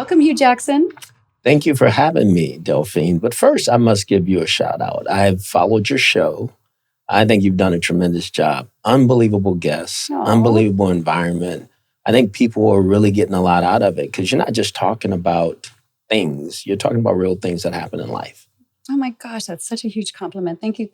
Welcome, Hue Jackson. Thank you for having me, Delphine. But first, I must give you a shout out. I've followed your show. I think you've done a tremendous job. Unbelievable guests, unbelievable environment. I think people are really getting a lot out of it because you're not just talking about things. You're talking about real things that happen in life. Oh my gosh, that's such a huge compliment. Thank you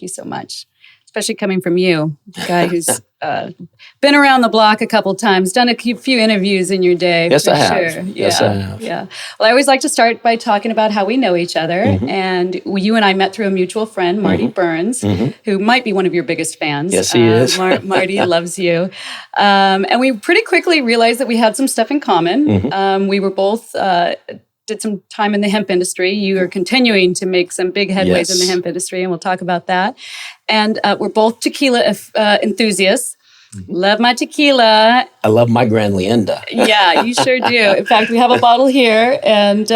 so much. Especially coming from you, a guy who's been around the block a couple times, done a few interviews in your day. Yes, I have. Sure. Yes, I have. Yeah. Well, I always like to start by talking about how we know each other. Mm-hmm. And you and I met through a mutual friend, Marty Burns, who might be one of your biggest fans. Yes, he is. Marty loves you. And we pretty quickly realized that we had some stuff in common. We were both... did some time in the hemp industry. You are continuing to make some big headways in the hemp industry, and we'll talk about that. And we're both tequila enthusiasts. Love my tequila. I love my Grand Leanda. Yeah, you sure do. In fact, we have a bottle here, and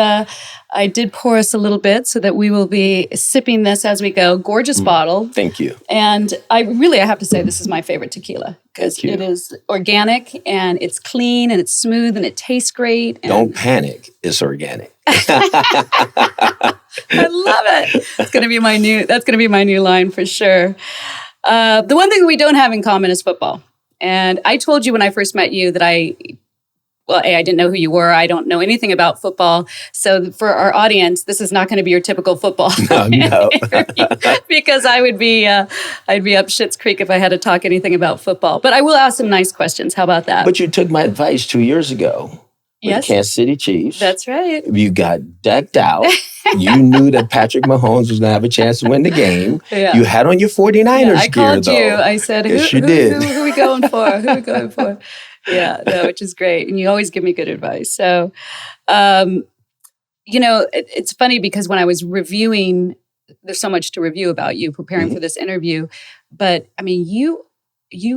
I did pour us a little bit so that we will be sipping this as we go. Gorgeous bottle. Thank you. And I have to say this is my favorite tequila because it is organic and it's clean and it's smooth and it tastes great. And don't panic. It's organic. I love it. That's going to be my new line for sure. The one thing we don't have in common is football. And I told you when I first met you that I didn't know who you were. I don't know anything about football. So for our audience, this is not going to be your typical football No. because I'd be up Schitt's Creek if I had to talk anything about football. But I will ask some nice questions. How about that? But you took my advice 2 years ago. With the Kansas City Chiefs. That's right. You got decked out. You knew that Patrick Mahomes was going to have a chance to win the game. Yeah. You had on your 49ers gear, I called though. you. I said, yes, who are we going for? Yeah, no, which is great. And you always give me good advice. So, it's funny because when I was reviewing, there's so much to review about you, preparing for this interview. But, I mean, you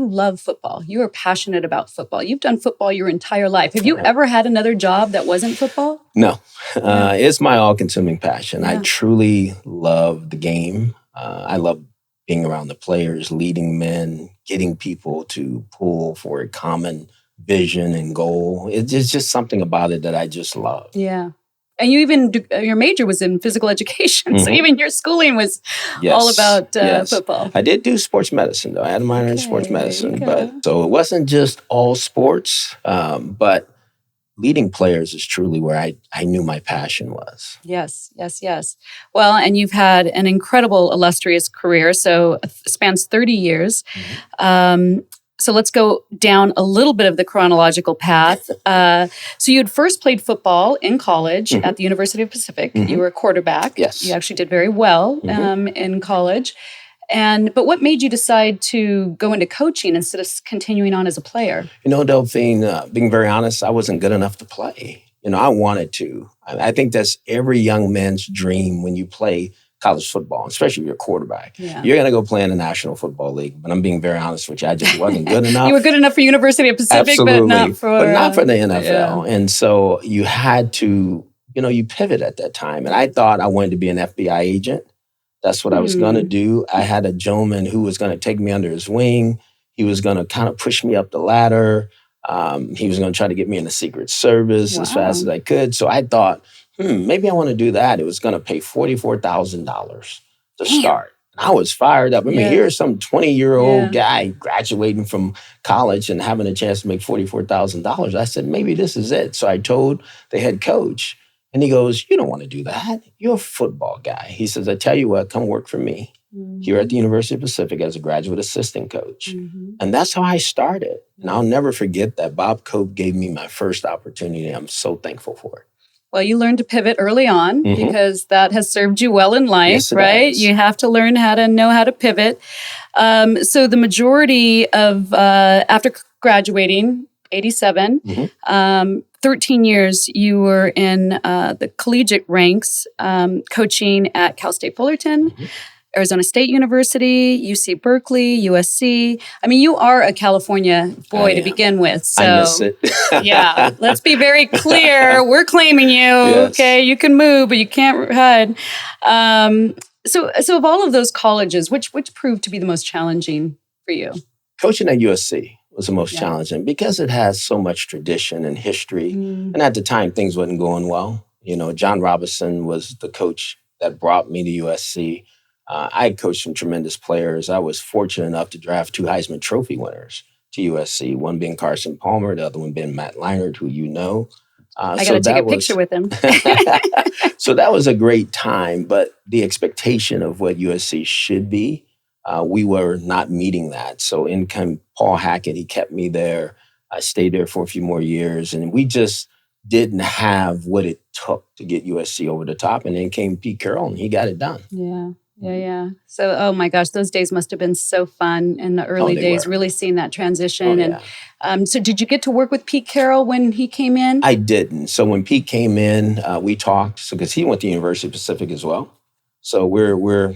love football. You are passionate about football. You've done football your entire life. Have you ever had another job that wasn't football? No. It's my all-consuming passion. Yeah. I truly love the game. I love being around the players, leading men, getting people to pull for a common vision and goal. It's just something about it that I just love. Yeah. And you even, your major was in physical education. So even your schooling was all about football. I did do sports medicine, though. I had a minor in sports medicine. But so it wasn't just all sports, but leading players is truly where I knew my passion was. Yes. Well, and you've had an incredible, illustrious career. So it spans 30 years. So let's go down a little bit of the chronological path. So you had first played football in college at the University of Pacific. You were a quarterback. Yes. You actually did very well in college. But what made you decide to go into coaching instead of continuing on as a player? Delphine, being very honest, I wasn't good enough to play. I wanted to. I think that's every young man's dream when you play college football, especially if you're a quarterback. Yeah. You're going to go play in the National Football League. But I'm being very honest with you, I just wasn't good enough. You were good enough for University of Pacific, absolutely, but not for the NFL. And so you had to, you pivot at that time. And I thought I wanted to be an FBI agent. That's what I was going to do. I had a gentleman who was going to take me under his wing. He was going to kind of push me up the ladder. He was going to try to get me in the Secret Service as fast as I could. So I thought, maybe I want to do that. It was going to pay $44,000 to start. And I was fired up. I mean, here's some 20-year-old guy graduating from college and having a chance to make $44,000. I said, maybe this is it. So I told the head coach, and he goes, you don't want to do that. You're a football guy. He says, I tell you what, come work for me here at the University of Pacific as a graduate assistant coach. And that's how I started. And I'll never forget that Bob Cope gave me my first opportunity. I'm so thankful for it. Well, you learned to pivot early on because that has served you well in life, right? Has. You have to learn how to pivot. So the majority of, after graduating, 87, 13 years, you were in the collegiate ranks, coaching at Cal State Fullerton, Arizona State University, UC Berkeley, USC. I mean, you are a California boy to begin with. So, I miss it. Yeah, let's be very clear. We're claiming you. Yes. Okay, you can move, but you can't hide. So of all of those colleges, which proved to be the most challenging for you? Coaching at USC was the most challenging because it has so much tradition and history. And at the time, things wasn't going well. John Robinson was the coach that brought me to USC. I coached some tremendous players. I was fortunate enough to draft 2 Heisman Trophy winners to USC, one being Carson Palmer, the other one being Matt Leinart, who you know. I got to take a picture with him. So that was a great time, but the expectation of what USC should be, we were not meeting that. So in came Paul Hackett, he kept me there. I stayed there for a few more years, and we just didn't have what it took to get USC over the top. And then came Pete Carroll, and he got it done. Yeah. So, oh my gosh, those days must have been so fun in the early days, really seeing that transition. And so did you get to work with Pete Carroll when he came in? I didn't. So when Pete came in, we talked, because he went to University of Pacific as well. So we're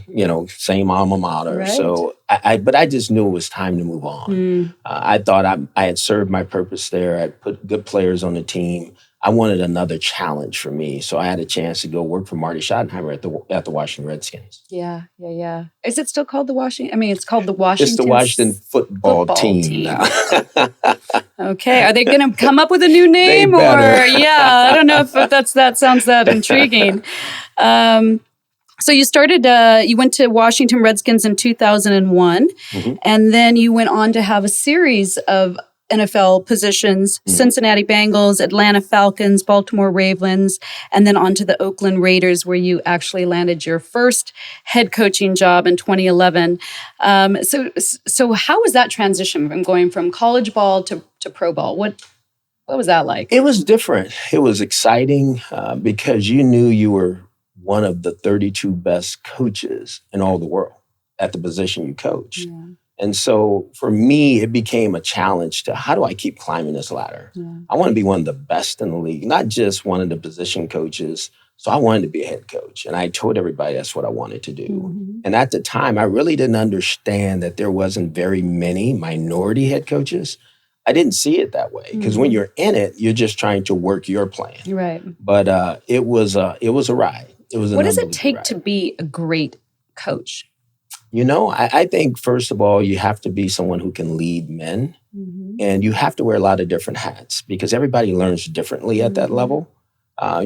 same alma mater. Right. So but I just knew it was time to move on. I thought I had served my purpose there. I put good players on the team. I wanted another challenge for me. So I had a chance to go work for Marty Schottenheimer at the Washington Redskins. Yeah. Is it still called the Washington? I mean, it's called the Washington. It's the Washington football team now. Okay. Are they going to come up with a new name? I don't know if that sounds that intriguing. So you started, you went to Washington Redskins in 2001, and then you went on to have a series of NFL positions, Cincinnati Bengals, Atlanta Falcons, Baltimore Ravens, and then on to the Oakland Raiders, where you actually landed your first head coaching job in 2011. So how was that transition from going from college ball to pro ball? What was that like? It was different. It was exciting because you knew you were one of the 32 best coaches in all the world at the position you coached. Yeah. And so for me, it became a challenge to how do I keep climbing this ladder? Yeah. I want to be one of the best in the league, not just one of the position coaches. So I wanted to be a head coach. And I told everybody that's what I wanted to do. And at the time, I really didn't understand that there wasn't very many minority head coaches. I didn't see it that way because when you're in it, you're just trying to work your plan. Right. But it was a ride. It was. What does it take to be a great coach? I think, first of all, you have to be someone who can lead men. And you have to wear a lot of different hats because everybody learns differently at that level.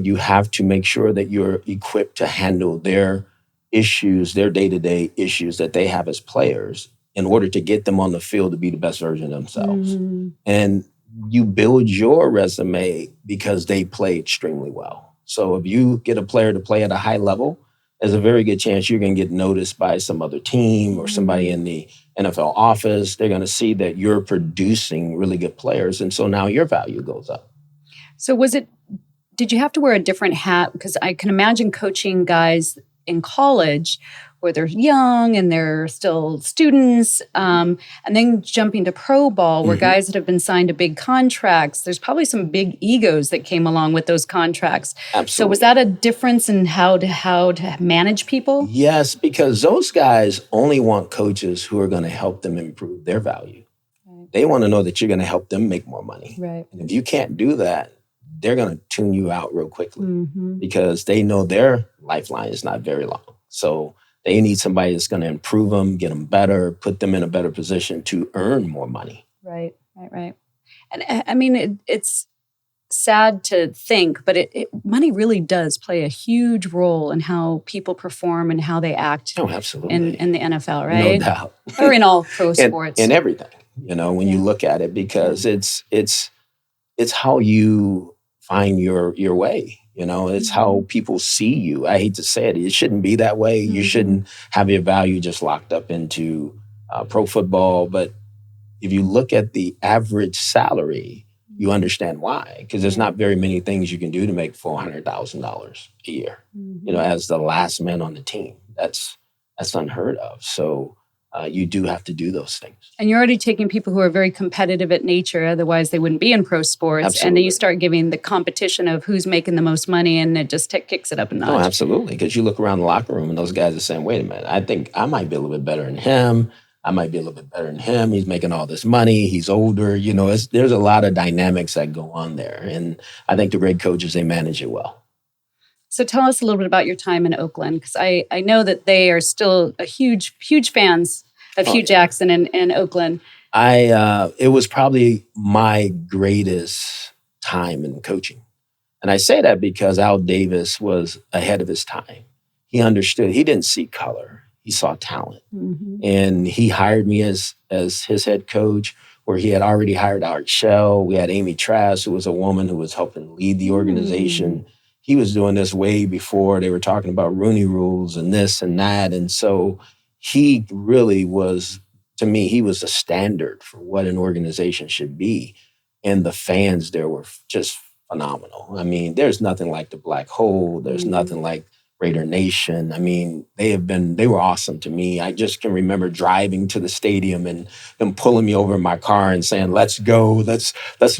You have to make sure that you're equipped to handle their issues, their day-to-day issues that they have as players in order to get them on the field to be the best version of themselves. And you build your resume because they play extremely well. So if you get a player to play at a high level, there's a very good chance you're going to get noticed by some other team or somebody in the NFL office. They're going to see that you're producing really good players. And so now your value goes up. So did you have to wear a different hat? Because I can imagine coaching guys in college where they're young and they're still students, and then jumping to pro ball where guys that have been signed to big contracts, there's probably some big egos that came along with those contracts. Absolutely. So was that a difference in how to manage people? Yes, because those guys only want coaches who are going to help them improve their value. Right. They want to know that you're going to help them make more money. Right. And if you can't do that, they're going to tune you out real quickly because they know their lifeline is not very long. So they need somebody that's going to improve them, get them better, put them in a better position to earn more money. Right. And I mean, it's sad to think, but money really does play a huge role in how people perform and how they act. Oh, absolutely. In the NFL, right? No doubt. Or in all pro sports. In everything, when you look at it, because it's how you find your way. It's how people see you. I hate to say it. It shouldn't be that way. You shouldn't have your value just locked up into pro football. But if you look at the average salary, you understand why. Because there's not very many things you can do to make $400,000 a year. As the last man on the team, that's unheard of. So you do have to do those things. And you're already taking people who are very competitive at nature, otherwise they wouldn't be in pro sports. Absolutely. And then you start giving the competition of who's making the most money, and it just kicks it up a notch. Oh, absolutely. Because you look around the locker room and those guys are saying, wait a minute, I think I might be a little bit better than him. I might be a little bit better than him. He's making all this money. He's older. There's a lot of dynamics that go on there. And I think the great coaches, they manage it well. So tell us a little bit about your time in Oakland, because I know that they are still a huge fans of Hue Jackson in Oakland. It was probably my greatest time in coaching. And I say that because Al Davis was ahead of his time. He understood. He didn't see color. He saw talent. Mm-hmm. And he hired me as his head coach, where he had already hired Art Shell. We had Amy Trask, who was a woman who was helping lead the organization. He was doing this way before they were talking about Rooney rules and this and that. And so he really was, to me, he was the standard for what an organization should be. And the fans there were just phenomenal. I mean, there's nothing like the Black Hole. There's nothing like Raider Nation. I mean, they were awesome to me. I just can remember driving to the stadium and them pulling me over in my car and saying, let's go, let's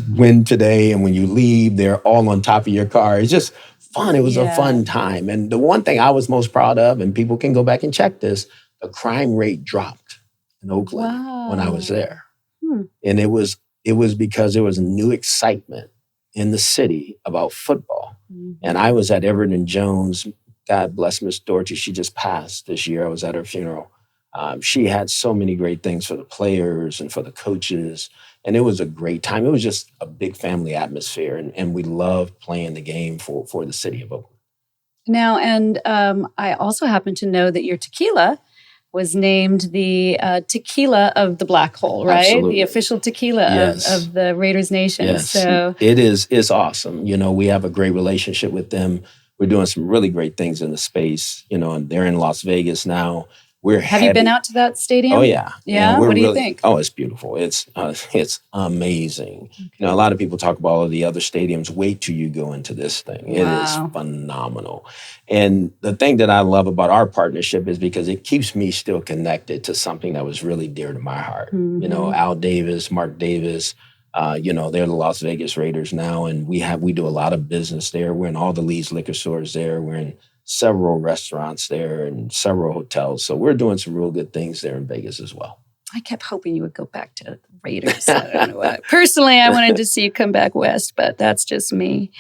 win today. And when you leave, they're all on top of your car. It's just fun. It was a fun time. And the one thing I was most proud of, and people can go back and check this, the crime rate dropped in Oakland when I was there. And it was because there was a new excitement in the city about football. And I was at Everton Jones. God bless Miss Doherty. She just passed this year. I was at her funeral. She had so many great things for the players and for the coaches. And it was a great time. It was just a big family atmosphere. And we loved playing the game for the city of Oakland. Now, and I also happen to know that your tequila was named the tequila of the Black Hole, right? Absolutely. The official tequila of the Raiders Nation. Yes, so it's awesome. You know, we have a great relationship with them. We're doing some really great things in the space, you know, and they're in Las Vegas now. Have you been out to that stadium? Oh, yeah. Yeah? What do you think? Oh, it's beautiful. It's amazing. Okay. You know, a lot of people talk about all the other stadiums. Wait till you go into this thing. It is phenomenal. And the thing that I love about our partnership is because it keeps me still connected to something that was really dear to my heart. You know, Al Davis, Mark Davis, you know, they're the Las Vegas Raiders now, and we do a lot of business there. We're in all the Lee's liquor stores there. We're in several restaurants there and several hotels. So we're doing some real good things there in Vegas as well. I kept hoping you would go back to the Raiders. I don't know why. Personally, I wanted to see you come back west, but that's just me.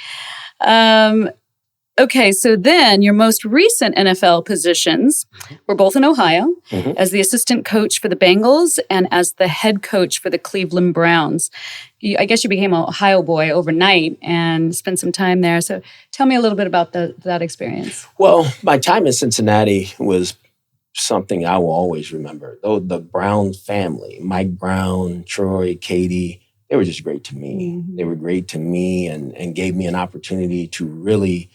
Okay, so then your most recent NFL positions were both in Ohio, as the assistant coach for the Bengals and as the head coach for the Cleveland Browns. I guess you became an Ohio boy overnight and spent some time there. So tell me a little bit about that experience. Well, my time in Cincinnati was something I will always remember. Though the Brown family, Mike Brown, Troy, Katie, they were just great to me. They were great to me and gave me an opportunity to really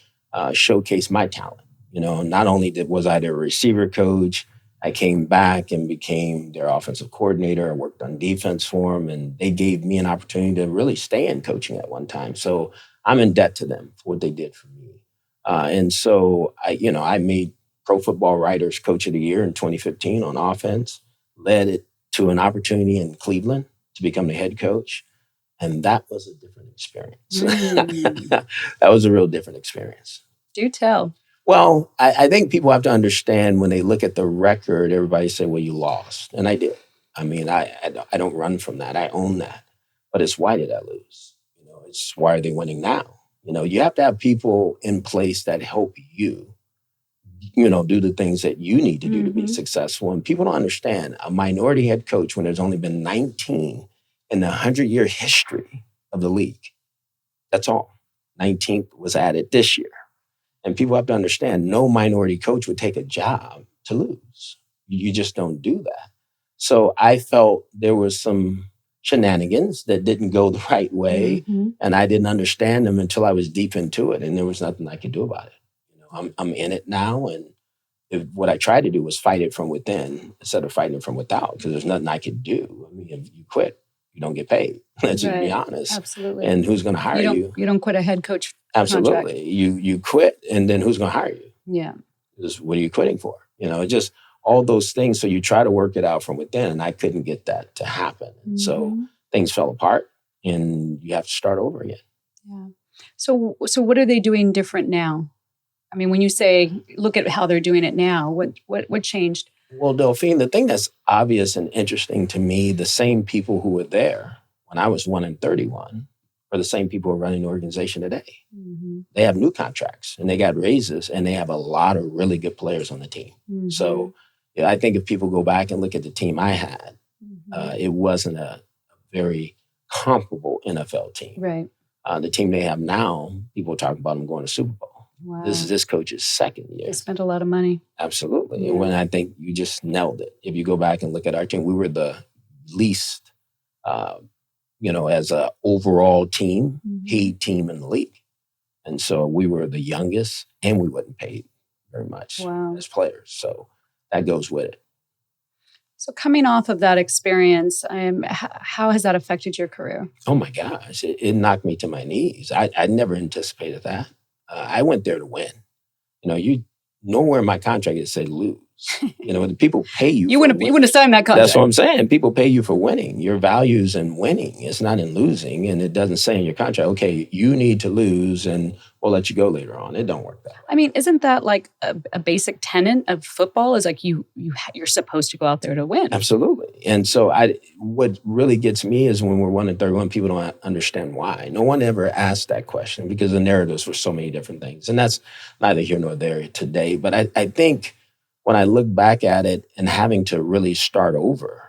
showcase my talent. You know, not only was I their receiver coach, I came back and became their offensive coordinator. I worked on defense for them, and they gave me an opportunity to really stay in coaching at one time. So I'm in debt to them for what they did for me. And so I made Pro Football Writers Coach of the Year in 2015 on offense, led it to an opportunity in Cleveland to become the head coach. And that was a different experience. That was a real different experience. Do tell. Well, I think people have to understand when they look at the record, everybody say, well, you lost. And I did. I mean, I don't run from that. I own that. But it's why did I lose? You know, it's why are they winning now? You know, you have to have people in place that help you, you know, do the things that you need to do to be successful. And people don't understand a minority head coach when there's only been 19 in the 100-year history of the league. That's all. 19th was added this year. And people have to understand no minority coach would take a job to lose. You just don't do that. So I felt there was some shenanigans that didn't go the right way. And I didn't understand them until I was deep into it. And there was nothing I could do about it. You know, I'm in it now. And what I tried to do was fight it from within instead of fighting it from without, because there's nothing I could do. I mean, if you quit, you don't get paid. Let's just be honest. Absolutely. And who's going to hire you? You don't quit a head coach Absolutely. contract. You quit, and then who's going to hire you? Yeah. What are you quitting for? You know, just all those things. So you try to work it out from within, and I couldn't get that to happen. So things fell apart, and you have to start over again. Yeah. So what are they doing different now? I mean, when you say, look at how they're doing it now, what changed? Well, Delphine, the thing that's obvious and interesting to me, the same people who were there when I was 1-31 are the same people who are running the organization today. They have new contracts and they got raises and they have a lot of really good players on the team. So I think if people go back and look at the team I had, It wasn't a very comparable NFL team. Right. The team they have now, people talk about them going to Super Bowl. Wow. This is this coach's second year. They spent a lot of money. Absolutely. Yeah. And when I think you just nailed it. If you go back and look at our team, we were the least, as a overall team, paid team in the league. And so we were the youngest and we wasn't paid very much as players. So that goes with it. So coming off of that experience, how has that affected your career? Oh my gosh, it knocked me to my knees. I never anticipated that. I went there to win. Nowhere in my contract it said lose. The people pay you. You wouldn't have signed that contract. That's what I'm saying. People pay you for winning. Your value's in winning. It's not in losing. And it doesn't say in your contract, okay, you need to lose and we'll let you go later on. It don't work that way. I mean, isn't that like a basic tenet of football? Is like you're supposed to go out there to win. Absolutely. And so what really gets me is when we're 1-31, people don't understand why. No one ever asked that question because the narratives were so many different things. And that's neither here nor there today. But I think when I look back at it and having to really start over,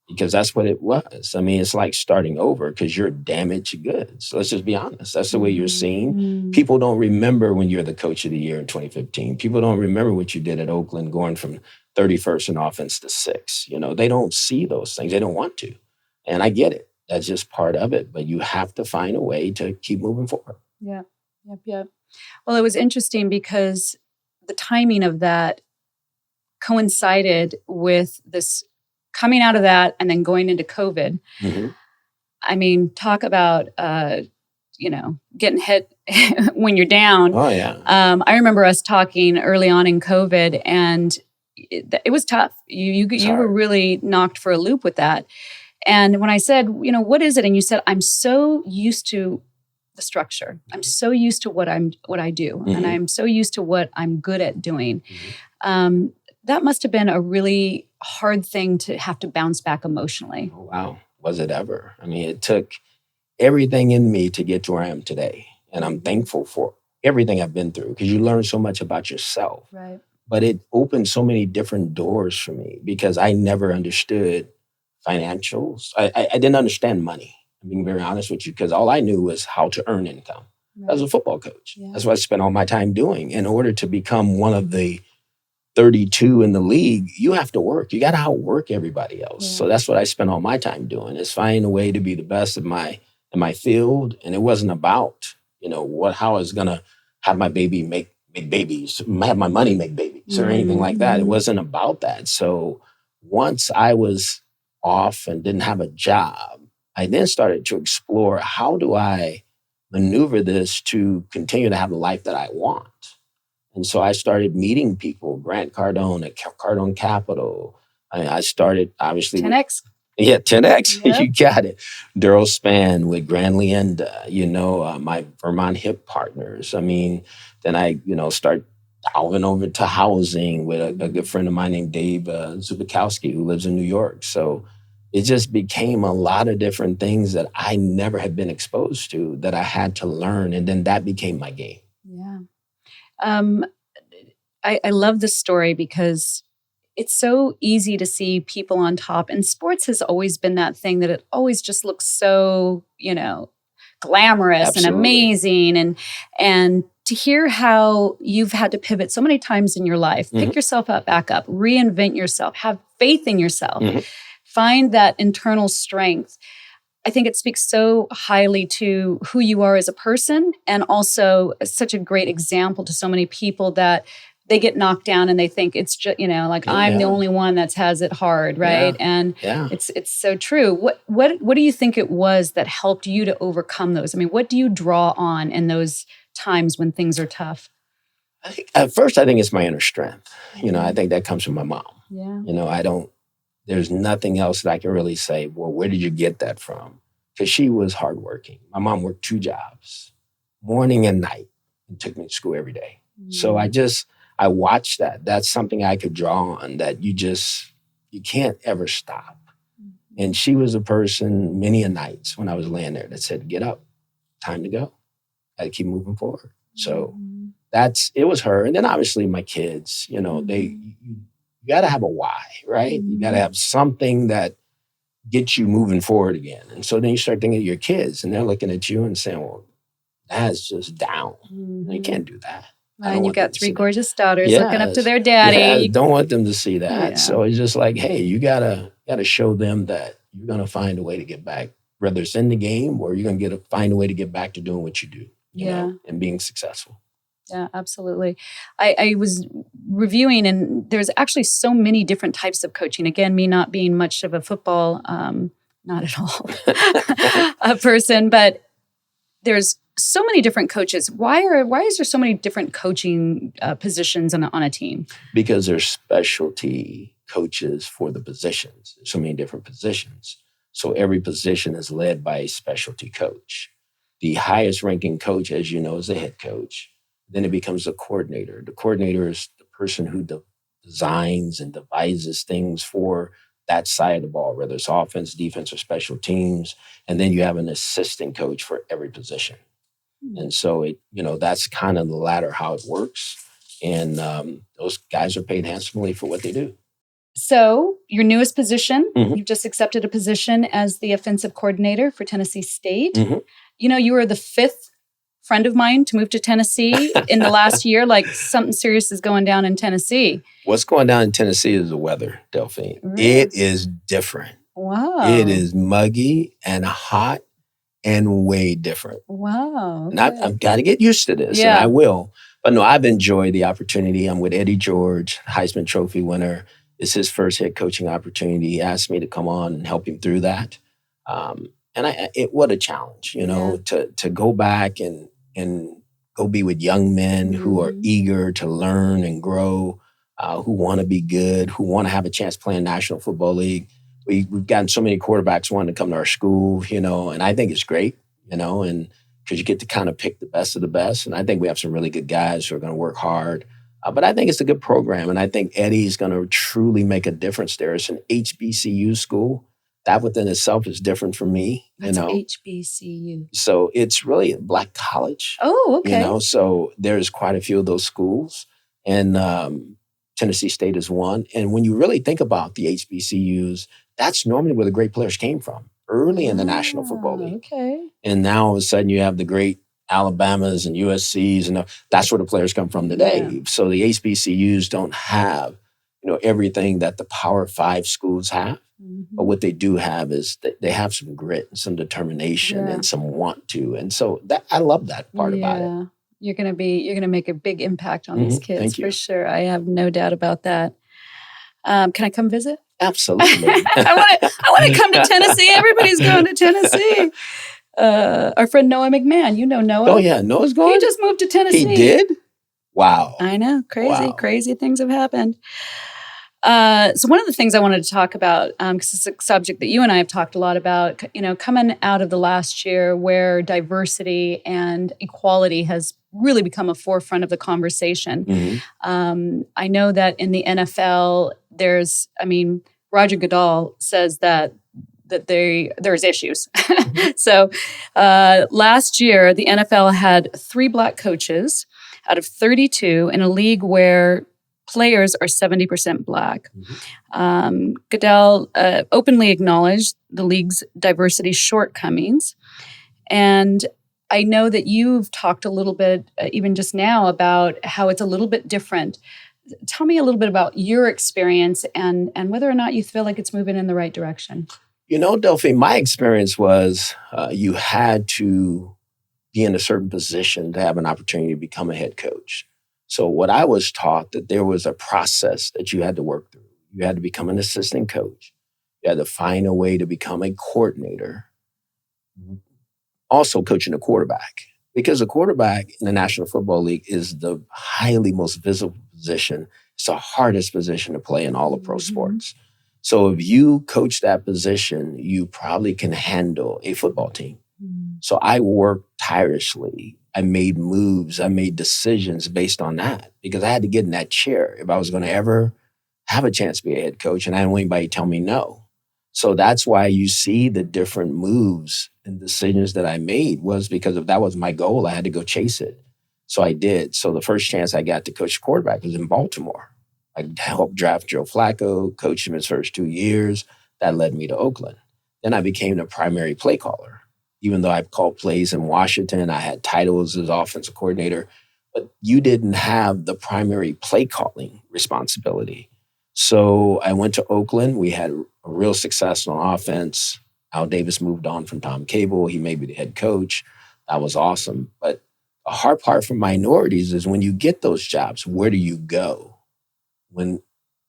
because that's what it was. I mean, it's like starting over because you're damaged goods. Let's just be honest. That's the way you're seen. People don't remember when you're the coach of the year in 2015. People don't remember what you did at Oakland going from 31st in offense to 6th. They don't see those things. They don't want to. And I get it. That's just part of it. But you have to find a way to keep moving forward. Yeah. Yep. Well, it was interesting because the timing of that coincided with this coming out of that and then going into COVID. Mm-hmm. I mean, talk about, getting hit when you're down. Oh, yeah. I remember us talking early on in COVID and it was tough. You were really knocked for a loop with that. And when I said, what is it? And you said, I'm so used to the structure. I'm so used to what I do. Mm-hmm. And I'm so used to what I'm good at doing. Mm-hmm. That must have been a really hard thing to have to bounce back emotionally. Oh, wow. Was it ever? I mean, it took everything in me to get to where I am today. And I'm thankful for everything I've been through because you learn so much about yourself. Right. But it opened so many different doors for me because I never understood financials. I didn't understand money. I'm being very honest with you because all I knew was how to earn income. Right. I was a football coach. Yeah. That's what I spent all my time doing. In order to become one of the 32 in the league, you have to work. You got to outwork everybody else. Yeah. So that's what I spent all my time doing is finding a way to be the best in my field. And it wasn't about, how I was going to have my baby make babies, have my money make babies or anything like that. It wasn't about that. So once I was off and didn't have a job, I then started to explore how do I maneuver this to continue to have the life that I want. And so I started meeting people, Grant Cardone at Cardone Capital. I started, obviously. 10X. Yeah, 10X. Yep. You got it. Daryl Spann with Grand Leanda, my Vermont Hip partners. I mean, then I, start delving over to housing with a good friend of mine named Dave Zubikowski, who lives in New York. So it just became a lot of different things that I never had been exposed to that I had to learn. And then that became my game. Yeah. I love this story because it's so easy to see people on top. And sports has always been that thing that it always just looks so, glamorous. Absolutely. And amazing. And to hear how you've had to pivot so many times in your life, pick yourself back up, reinvent yourself, have faith in yourself, find that internal strength. I think it speaks so highly to who you are as a person and also such a great example to so many people that they get knocked down and they think it's just, I'm the only one that has it hard, right? Yeah. And it's so true. What do you think it was that helped you to overcome those? I mean, what do you draw on in those times when things are tough? At first, I think it's my inner strength. I think that comes from my mom. Yeah. There's nothing else that I can really say, well, where did you get that from? Because she was hardworking. My mom worked 2 jobs, morning and night, and took me to school every day. So I watched that. That's something I could draw on that you can't ever stop. And she was a person many a nights when I was laying there that said, get up, time to go. Got to keep moving forward. So it was her. And then obviously my kids, you got to have a why, right? You got to have something that get you moving forward again. And so then you start thinking of your kids, and they're looking at you and saying, well, that's just down. You can't do that. And you've got 3 gorgeous daughters looking up to their daddy. Yeah, don't want them to see that. Yeah. So it's just like, hey, you gotta show them that you're gonna find a way to get back, whether it's in the game or you're gonna find a way to get back to doing what you do, you know, and being successful. Yeah, absolutely. I was reviewing, and there's actually so many different types of coaching. Again, me not being much of a football, not at all, a person, but there's so many different coaches. Why is there so many different coaching positions on a team? Because there's specialty coaches for the positions. There's so many different positions. So every position is led by a specialty coach. The highest ranking coach, as you know, is the head coach. Then it becomes the coordinator. The coordinator is the person who designs and devises things for that side of the ball, whether it's offense, defense, or special teams. And then you have an assistant coach for every position. And so that's kind of the ladder, how it works. And those guys are paid handsomely for what they do. So your newest position, you've just accepted a position as the offensive coordinator for Tennessee State. You know, you were the 5th friend of mine to move to Tennessee in the last year. Like, something serious is going down in Tennessee. What's going down in Tennessee is the weather, Delphine. Really? It is different. Wow. It is muggy and hot and way different. Wow. Okay. And I've got to get used to this, and I will. But no, I've enjoyed the opportunity. I'm with Eddie George, Heisman Trophy winner. It's his first head coaching opportunity. He asked me to come on and help him through that. What a challenge, you know, to go back and go be with young men who are eager to learn and grow, who want to be good, who want to have a chance to play in National Football League. We've gotten so many quarterbacks wanting to come to our school, you know, and I think it's great, you know, and because you get to kind of pick the best of the best. And I think we have some really good guys who are going to work hard. But I think it's a good program. And I think Eddie's going to truly make a difference there. It's an HBCU school. That within itself is different for me. That's, you know, HBCU. So it's really a Black college. Oh, okay. You know, so there's quite a few of those schools. And Tennessee State is one. And when you really think about the HBCUs, that's normally where the great players came from, early in the National Football League. Okay. And now all of a sudden you have the great Alabamas and USCs, and that's where the players come from today. Yeah. So the HBCUs don't have, you know, everything that the Power 5 schools have. But what they do have is they have some grit and some determination and some want to. And so I love that part about it. You're gonna make a big impact on these kids for sure. I have no doubt about that. Can I come visit? Absolutely. I want to come to Tennessee. Everybody's going to Tennessee. Our friend Noah McMahon, you know Noah. Oh yeah, Noah's going. He just moved to Tennessee. He did? Wow. I know, crazy things have happened. So one of the things I wanted to talk about, because it's a subject that you and I have talked a lot about, you know, coming out of the last year where diversity and equality has really become a forefront of the conversation. I know that in the NFL, Roger Goodell says that there's issues. So last year, the NFL had 3 Black coaches out of 32 in a league where players are 70% Black. Goodell openly acknowledged the league's diversity shortcomings. And I know that you've talked a little bit, even just now, about how it's a little bit different. Tell me a little bit about your experience and whether or not you feel like it's moving in the right direction. You know, Delphine, my experience was you had to be in a certain position to have an opportunity to become a head coach. So what I was taught, that there was a process that you had to work through. You had to become an assistant coach. You had to find a way to become a coordinator. Also coaching a quarterback. Because a quarterback in the National Football League is the highly most visible position. It's the hardest position to play in all of pro sports. So if you coach that position, you probably can handle a football team. So I worked tirelessly. I made moves. I made decisions based on that because I had to get in that chair if I was going to ever have a chance to be a head coach, and I didn't want anybody to tell me no. So that's why you see the different moves and decisions that I made was because if that was my goal, I had to go chase it. So I did. So the first chance I got to coach quarterback was in Baltimore. I helped draft Joe Flacco, coached him his first 2 years. That led me to Oakland. Then I became the primary play caller. Even though I called plays in Washington, I had titles as offensive coordinator, but you didn't have the primary play calling responsibility. So I went to Oakland. We had a real success on offense. Al Davis moved on from Tom Cable. He made me the head coach. That was awesome. But the hard part for minorities is when you get those jobs, where do you go when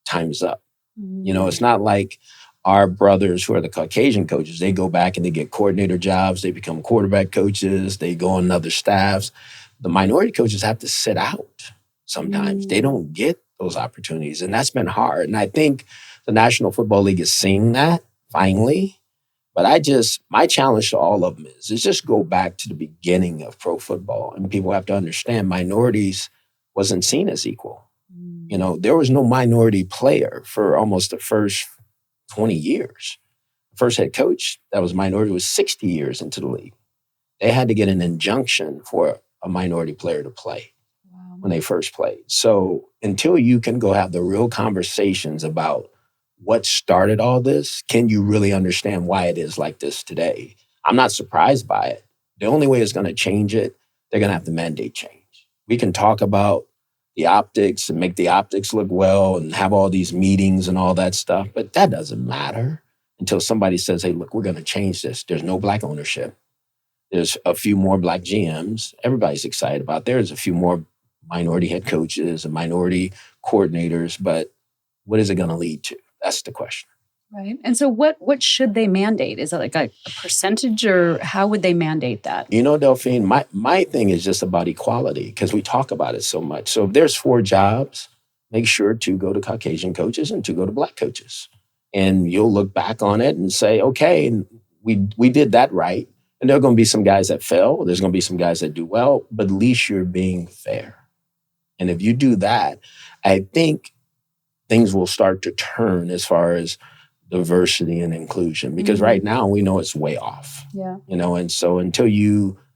time's up? It's not like our brothers who are the Caucasian coaches. They go back and they get coordinator jobs. They become quarterback coaches. They go on other staffs. The minority coaches have to sit out sometimes. They don't get those opportunities. And that's been hard. And I think the National Football League is seeing that finally. But my challenge to all of them is just go back to the beginning of pro football. And people have to understand minorities wasn't seen as equal. There was no minority player for almost the first 20 years. The first head coach that was minority was 60 years into the league. They had to get an injunction for a minority player to play when they first played. So until you can go have the real conversations about what started all this, can you really understand why it is like this today? I'm not surprised by it. The only way it's going to change it, they're going to have to mandate change. We can talk about the optics and make the optics look well and have all these meetings and all that stuff, but that doesn't matter until somebody says, hey, look, we're going to change this. There's no Black ownership. There's a few more Black GMs. Everybody's excited about. There's a few more minority head coaches and minority coordinators, but what is it going to lead to? That's the question. Right. And so what should they mandate? Is it like a percentage, or how would they mandate that? Delphine, my thing is just about equality because we talk about it so much. So if there's 4 jobs, make sure 2 go to Caucasian coaches and 2 go to Black coaches. And you'll look back on it and say, okay, we did that right. And there are going to be some guys that fail. There's going to be some guys that do well, but at least you're being fair. And if you do that, I think things will start to turn as far as diversity and inclusion, because right now we know it's way off. Yeah. And so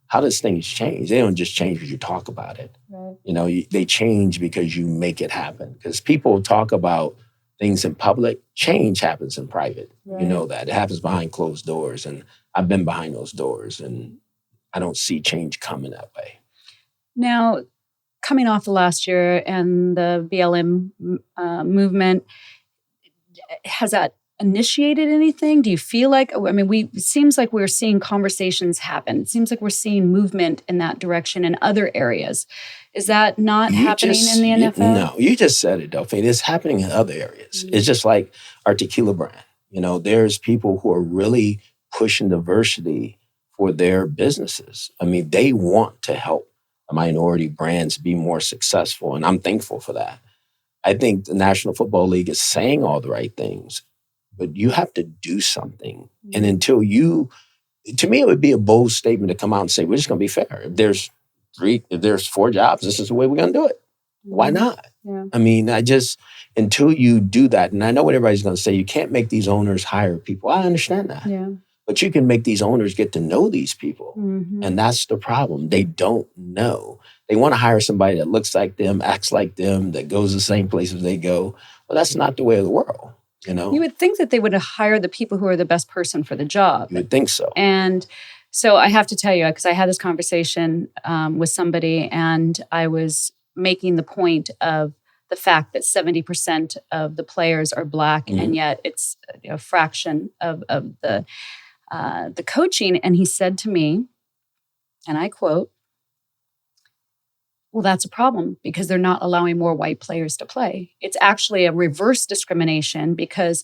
how does things change? They don't just change because you talk about it. Right. They change because you make it happen. Because people talk about things in public, change happens in private. Right. You know that. It happens behind closed doors. And I've been behind those doors and I don't see change coming that way. Now, coming off the last year and the BLM movement, has that initiated anything? Do you feel like, it seems like we're seeing conversations happen. It seems like we're seeing movement in that direction in other areas. Is that not happening in the NFL? No, you just said it, Delphine. It's happening in other areas. It's just like our tequila brand. There's people who are really pushing diversity for their businesses. They want to help minority brands be more successful, and I'm thankful for that. I think the National Football League is saying all the right things, but you have to do something. And until to me, it would be a bold statement to come out and say, we're just going to be fair. If there's 4 jobs, this is the way we're going to do it. Why not? Yeah. Until you do that, and I know what everybody's going to say, you can't make these owners hire people. I understand that. Yeah. But you can make these owners get to know these people. And that's the problem. They don't know. They want to hire somebody that looks like them, acts like them, that goes the same places they go. Well, that's not the way of the world. You would think that they would hire the people who are the best person for the job. You would think so. And so I have to tell you, because I had this conversation with somebody, and I was making the point of the fact that 70% of the players are Black, and yet it's a fraction of the coaching. And he said to me, and I quote, well, that's a problem because they're not allowing more white players to play. It's actually a reverse discrimination because,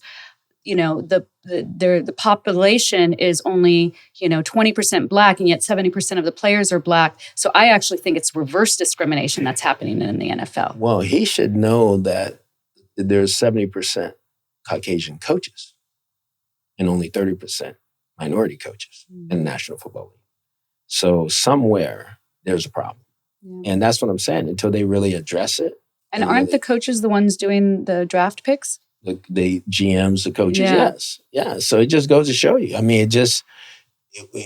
the population is only, 20% Black, and yet 70% of the players are Black. So I actually think it's reverse discrimination that's happening in the NFL. Well, he should know that there's 70% Caucasian coaches and only 30% minority coaches in the National Football League. So somewhere there's a problem. Yeah. And that's what I'm saying, until they really address it. And aren't the coaches the ones doing the draft picks? The GMs, the coaches, yes. Yeah, so it just goes to show you.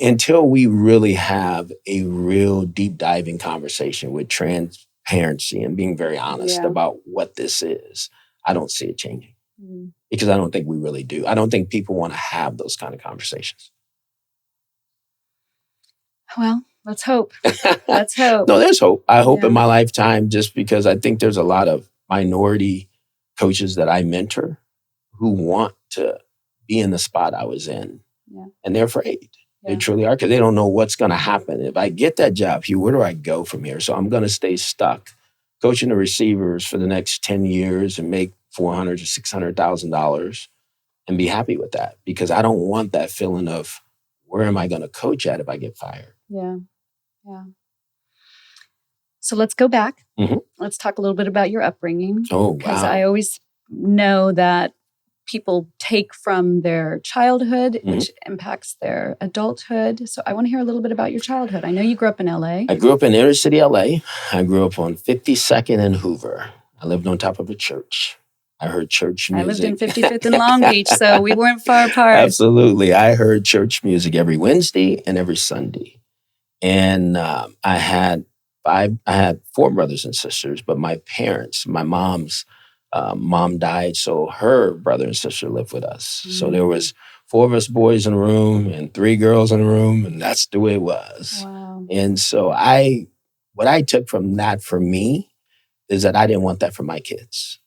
Until we really have a real deep diving conversation with transparency and being very honest about what this is, I don't see it changing. because I don't think we really do. I don't think people want to have those kind of conversations. Well, let's hope. Let's hope. No, there's hope. I hope in my lifetime, just because I think there's a lot of minority coaches that I mentor who want to be in the spot I was in. Yeah. And they're afraid. Yeah. They truly are, because they don't know what's going to happen. If I get that job, Hugh, where do I go from here? So I'm going to stay stuck coaching the receivers for the next 10 years and make $400,000 to $600,000 and be happy with that, because I don't want that feeling of where am I going to coach at if I get fired? Yeah. Yeah. So let's go back. Mm-hmm. Let's talk a little bit about your upbringing. Oh, wow. Because I always know that people take from their childhood, which impacts their adulthood. So I want to hear a little bit about your childhood. I know you grew up in LA. I grew up in inner city LA. I grew up on 52nd and Hoover. I lived on top of a church. I heard church music. I lived in 55th and Long Beach, so we weren't far apart. Absolutely. I heard church music every Wednesday and every Sunday. And I had 4 brothers and sisters, but my parents, my mom's mom died, so her brother and sister lived with us. Mm-hmm. So there was 4 of us boys in a room and 3 girls in a room, and that's the way it was. Wow. And so what I took from that for me is that I didn't want that for my kids.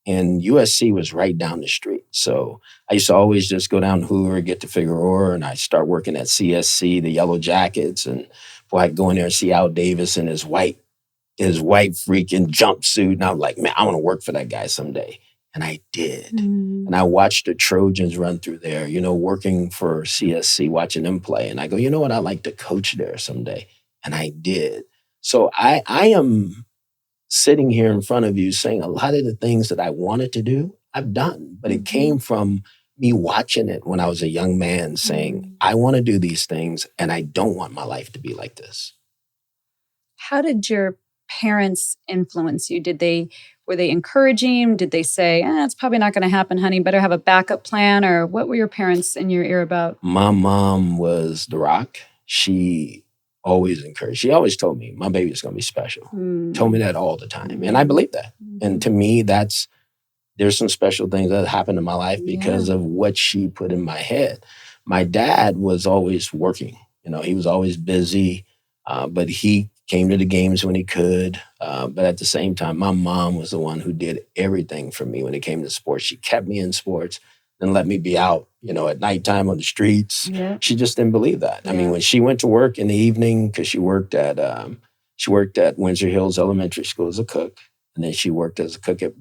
And USC was right down the street. So I used to always just go down Hoover, get to Figueroa, and I'd start working at CSC, the Yellow Jackets. And boy, I'd go in there and see Al Davis in his white freaking jumpsuit. And I was like, man, I want to work for that guy someday. And I did. Mm. And I watched the Trojans run through there, working for CSC, watching them play. And I go, you know what? I'd like to coach there someday. And I did. So I am sitting here in front of you saying a lot of the things that I wanted to do, I've done. But it came from me watching it when I was a young man saying, I want to do these things and I don't want my life to be like this. How did your parents influence you? Were they encouraging? Did they say, it's probably not going to happen, honey, better have a backup plan? Or what were your parents in your ear about? My mom was the rock. She always encouraged. She always told me, my baby is going to be special. Told me that all the time. And I believe that. And to me, there's some special things that happened in my life because of what she put in my head. My dad was always working. He was always busy, but he came to the games when he could. But at the same time, my mom was the one who did everything for me when it came to sports. She kept me in sports and let me be out, at nighttime on the streets. Yeah. She just didn't believe that. Yeah. I mean, when she went to work in the evening, because she worked at Windsor Hills Elementary School as a cook, and then she worked as a cook at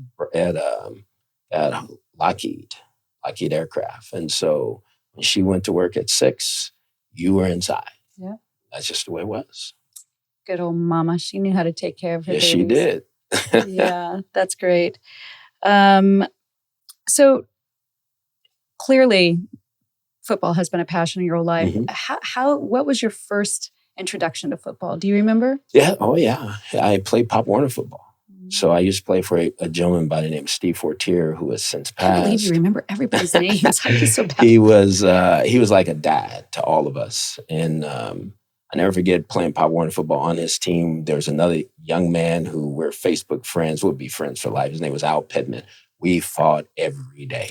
Lockheed Aircraft. And so when she went to work at 6, you were inside. Yeah. That's just the way it was. Good old mama. She knew how to take care of her babies. She did. Yeah, that's great. So clearly, football has been a passion in your whole life. Mm-hmm. What was your first introduction to football? Do you remember? Yeah. Oh, yeah. I played Pop Warner football. So I used to play for a gentleman by the name of Steve Fortier, who has since passed. I can't believe you remember everybody's names. I'm just so bad. He was like a dad to all of us. And I never forget playing Pop Warner football on his team. There was another young man who we're Facebook friends, would be friends for life. His name was Al Pittman. We fought every day.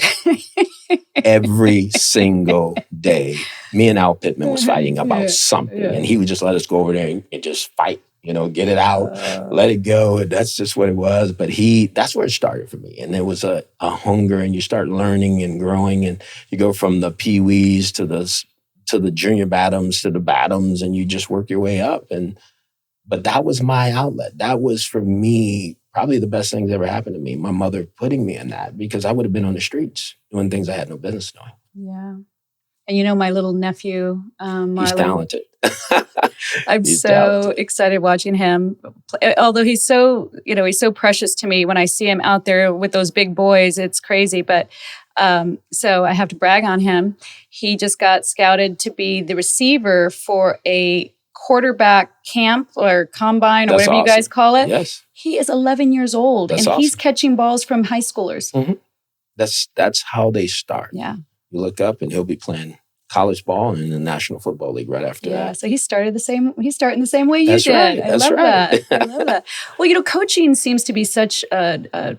Every single day. Me and Al Pittman was fighting about something. Yeah. And he would just let us go over there and just fight. Get it out, let it go. And that's just what it was. But that's where it started for me. And there was a hunger, and you start learning and growing, and you go from the peewees to the junior bottoms to the bottoms, and you just work your way up. But that was my outlet. That was, for me, probably the best thing that ever happened to me. My mother putting me in that, because I would have been on the streets doing things I had no business doing. Yeah. And my little nephew, Marlon. He's talented. I'm so excited watching him. Although he's so precious to me when I see him out there with those big boys, it's crazy. But so I have to brag on him. He just got scouted to be the receiver for a quarterback camp or combine or whatever you guys call it. Yes. He is 11 years old and he's catching balls from high schoolers. Mm-hmm. That's how they start. Yeah. You look up and he'll be playing college ball in the National Football League right after that. Yeah, so he's starting the same way you That's did. Right. I love that. Well, coaching seems to be such a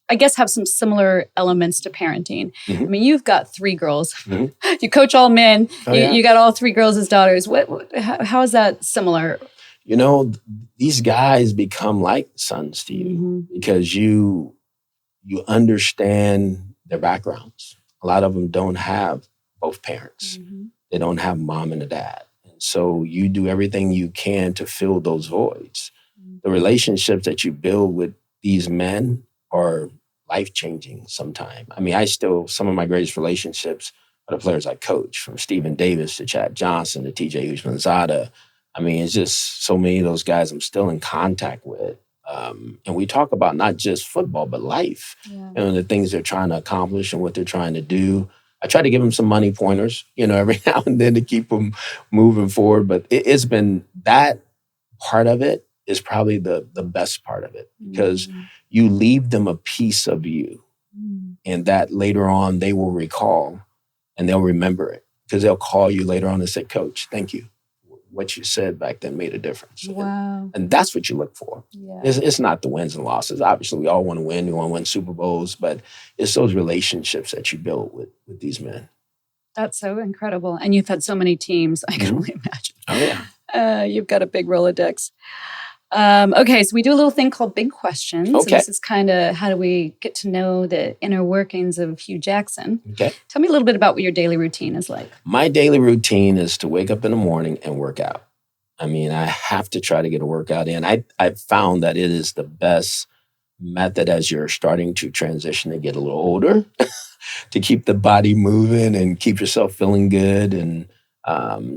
I guess, have some similar elements to parenting. Mm-hmm. I mean, you've got 3 girls. Mm-hmm. You coach all men. Oh, You got all 3 girls as daughters. How is that similar? You know, these guys become like sons to you because you understand their backgrounds. A lot of them don't have both parents. They don't have mom and a dad. And so you do everything you can to fill those voids. The relationships that you build with these men are life-changing sometimes. I mean, some of my greatest relationships are the players I coach, from Stephen Davis to Chad Johnson to TJ Usmanzada. I mean, it's just so many of those guys I'm still in contact with. And we talk about not just football, but life, the things they're trying to accomplish and what they're trying to do. I try to give them some money pointers, every now and then to keep them moving forward. But it's been that part of it is probably the best part of it, because you leave them a piece of you, and that later on they will recall and they'll remember it, because they'll call you later on and say, "Coach, thank you. What you said back then made a difference." Wow. And that's what you look for. Yeah. It's not the wins and losses. Obviously, we all want to win. We want to win Super Bowls, but it's those relationships that you build with these men. That's so incredible. And you've had so many teams. I can only imagine. Oh, yeah. You've got a big Rolodex. Okay, so we do a little thing called Big Questions. Okay. And this is kind of how do we get to know the inner workings of Hue Jackson. Okay. Tell me a little bit about what your daily routine is like. My daily routine is to wake up in the morning and work out. I mean, I have to try to get a workout in. I've found that it is the best method as you're starting to transition to get a little older to keep the body moving and keep yourself feeling good and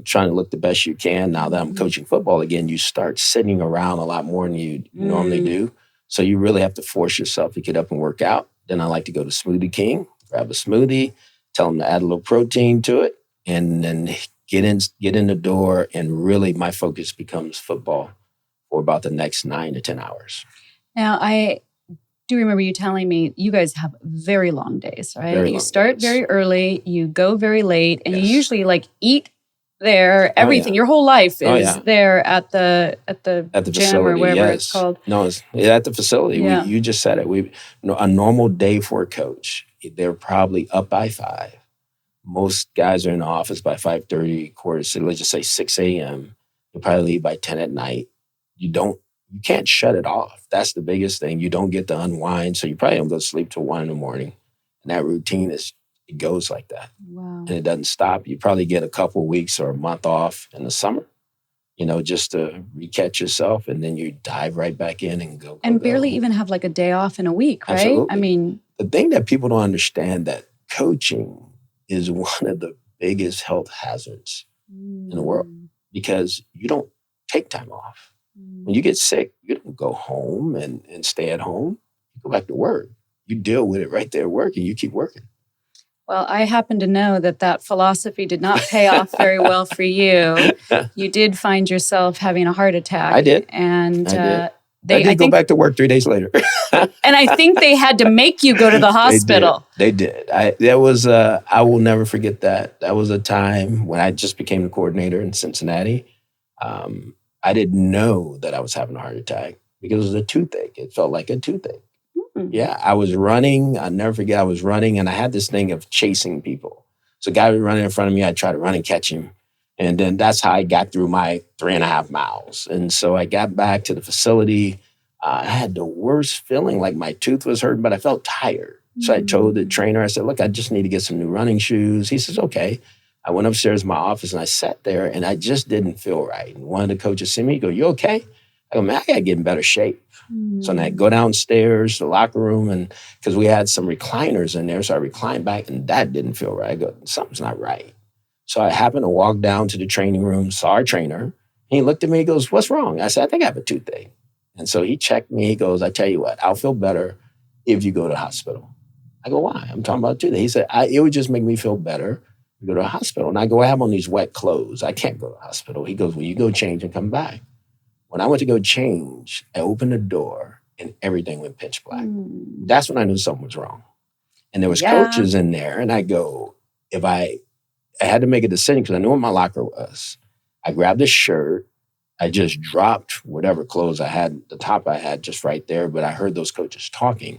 trying to look the best you can. Now that I'm coaching football again, you start sitting around a lot more than you normally do. So you really have to force yourself to get up and work out. Then I like to go to Smoothie King, grab a smoothie, tell them to add a little protein to it, and then get in the door. And really my focus becomes football for about the next 9 to 10 hours. Now, I do remember you telling me you guys have very long days, right? You start very early, you go very late, and you usually eat there. Everything, your whole life is there at the gym facility, or wherever it's called. No, it's at the facility. Yeah. You just said it. A normal day for a coach, they're probably up by 5. Most guys are in the office by 5:30, let's just say 6 a.m. You'll probably leave by 10 at night. You can't shut it off. That's the biggest thing. You don't get to unwind. So you probably don't go to sleep till 1 in the morning. And that routine it goes like that. Wow. And it doesn't stop. You probably get a couple weeks or a month off in the summer, just to recatch yourself. And then you dive right back in and go. And barely even have a day off in a week, right? Absolutely. I mean, the thing that people don't understand, that coaching is one of the biggest health hazards in the world, because you don't take time off. When you get sick, you don't go home and stay at home. You go back to work. You deal with it right there at work, and you keep working. Well, I happen to know that philosophy did not pay off very well for you. You did find yourself having a heart attack. I did. And I did go back to work 3 days later. And I think they had to make you go to the hospital. They did. I will never forget that. That was a time when I just became the coordinator in Cincinnati. I didn't know that I was having a heart attack because it was a toothache. It felt like a toothache. Yeah, I was running. I'll never forget, I was running, and I had this thing of chasing people. So a guy was running in front of me. I'd try to run and catch him. And then that's how I got through my 3.5 miles. And so I got back to the facility. I had the worst feeling, like my tooth was hurting, but I felt tired. So I told the trainer, I said, "Look, I just need to get some new running shoes." He says, "Okay." I went upstairs to my office and I sat there, and I just didn't feel right. And one of the coaches see me, go, "You okay?" I go, "Man, I got to get in better shape." So then I go downstairs to the locker room, and because we had some recliners in there, so I reclined back, and that didn't feel right. I go, "Something's not right." So I happened to walk down to the training room, saw our trainer, and he looked at me, he goes, "What's wrong?" I said, "I think I have a toothache." And so he checked me, he goes, "I tell you what, I'll feel better if you go to the hospital." I go, "Why?" I'm talking about toothache. He said, "It would just make me feel better to go to a hospital." And I go, "I have on these wet clothes. I can't go to the hospital." He goes, "Well, you go change and come back." When I went to go change, I opened the door and everything went pitch black. That's when I knew something was wrong. And there was coaches in there, and I go, I had to make a decision because I knew where my locker was. I grabbed a shirt. I just dropped whatever clothes I had, the top I had just right there, but I heard those coaches talking.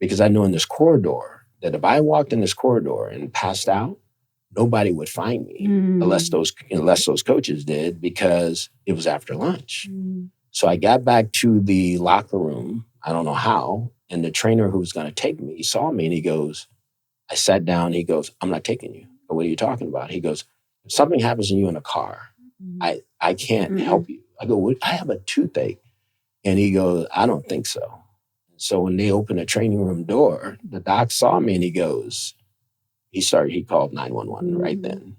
because I knew in this corridor that if I walked in this corridor and passed out, nobody would find me unless those coaches did, because it was after lunch. So I got back to the locker room. I don't know how. And the trainer who was going to take me saw me and he goes, I sat down. He goes, I'm not taking you. But what are you talking about? He goes, if something happens to you in a car, I can't help you. I go, I have a toothache. And he goes, I don't think so. So when they opened the training room door, the doc saw me and he goes, he called 911 right then.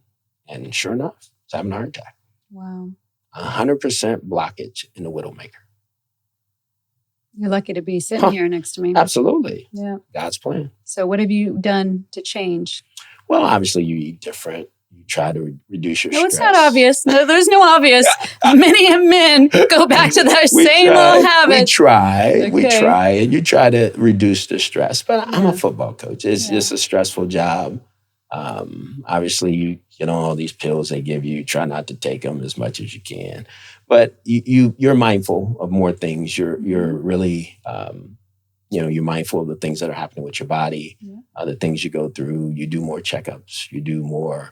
And sure enough, I was having a heart attack. Wow. 100% blockage in the widowmaker. You're lucky to be sitting here next to me. Absolutely. Yeah. God's plan. So what have you done to change? Well, obviously you eat different. You try to reduce your stress. No, it's not obvious. No, there's no obvious. Many men go back to their same old habits. We try, and you try to reduce the stress. But I'm a football coach. It's just a stressful job. Obviously, you get on all these pills they give you. Try not to take them as much as you can. But you're mindful of more things. You're really, you're mindful of the things that are happening with your body, the things you go through. You do more checkups. You do more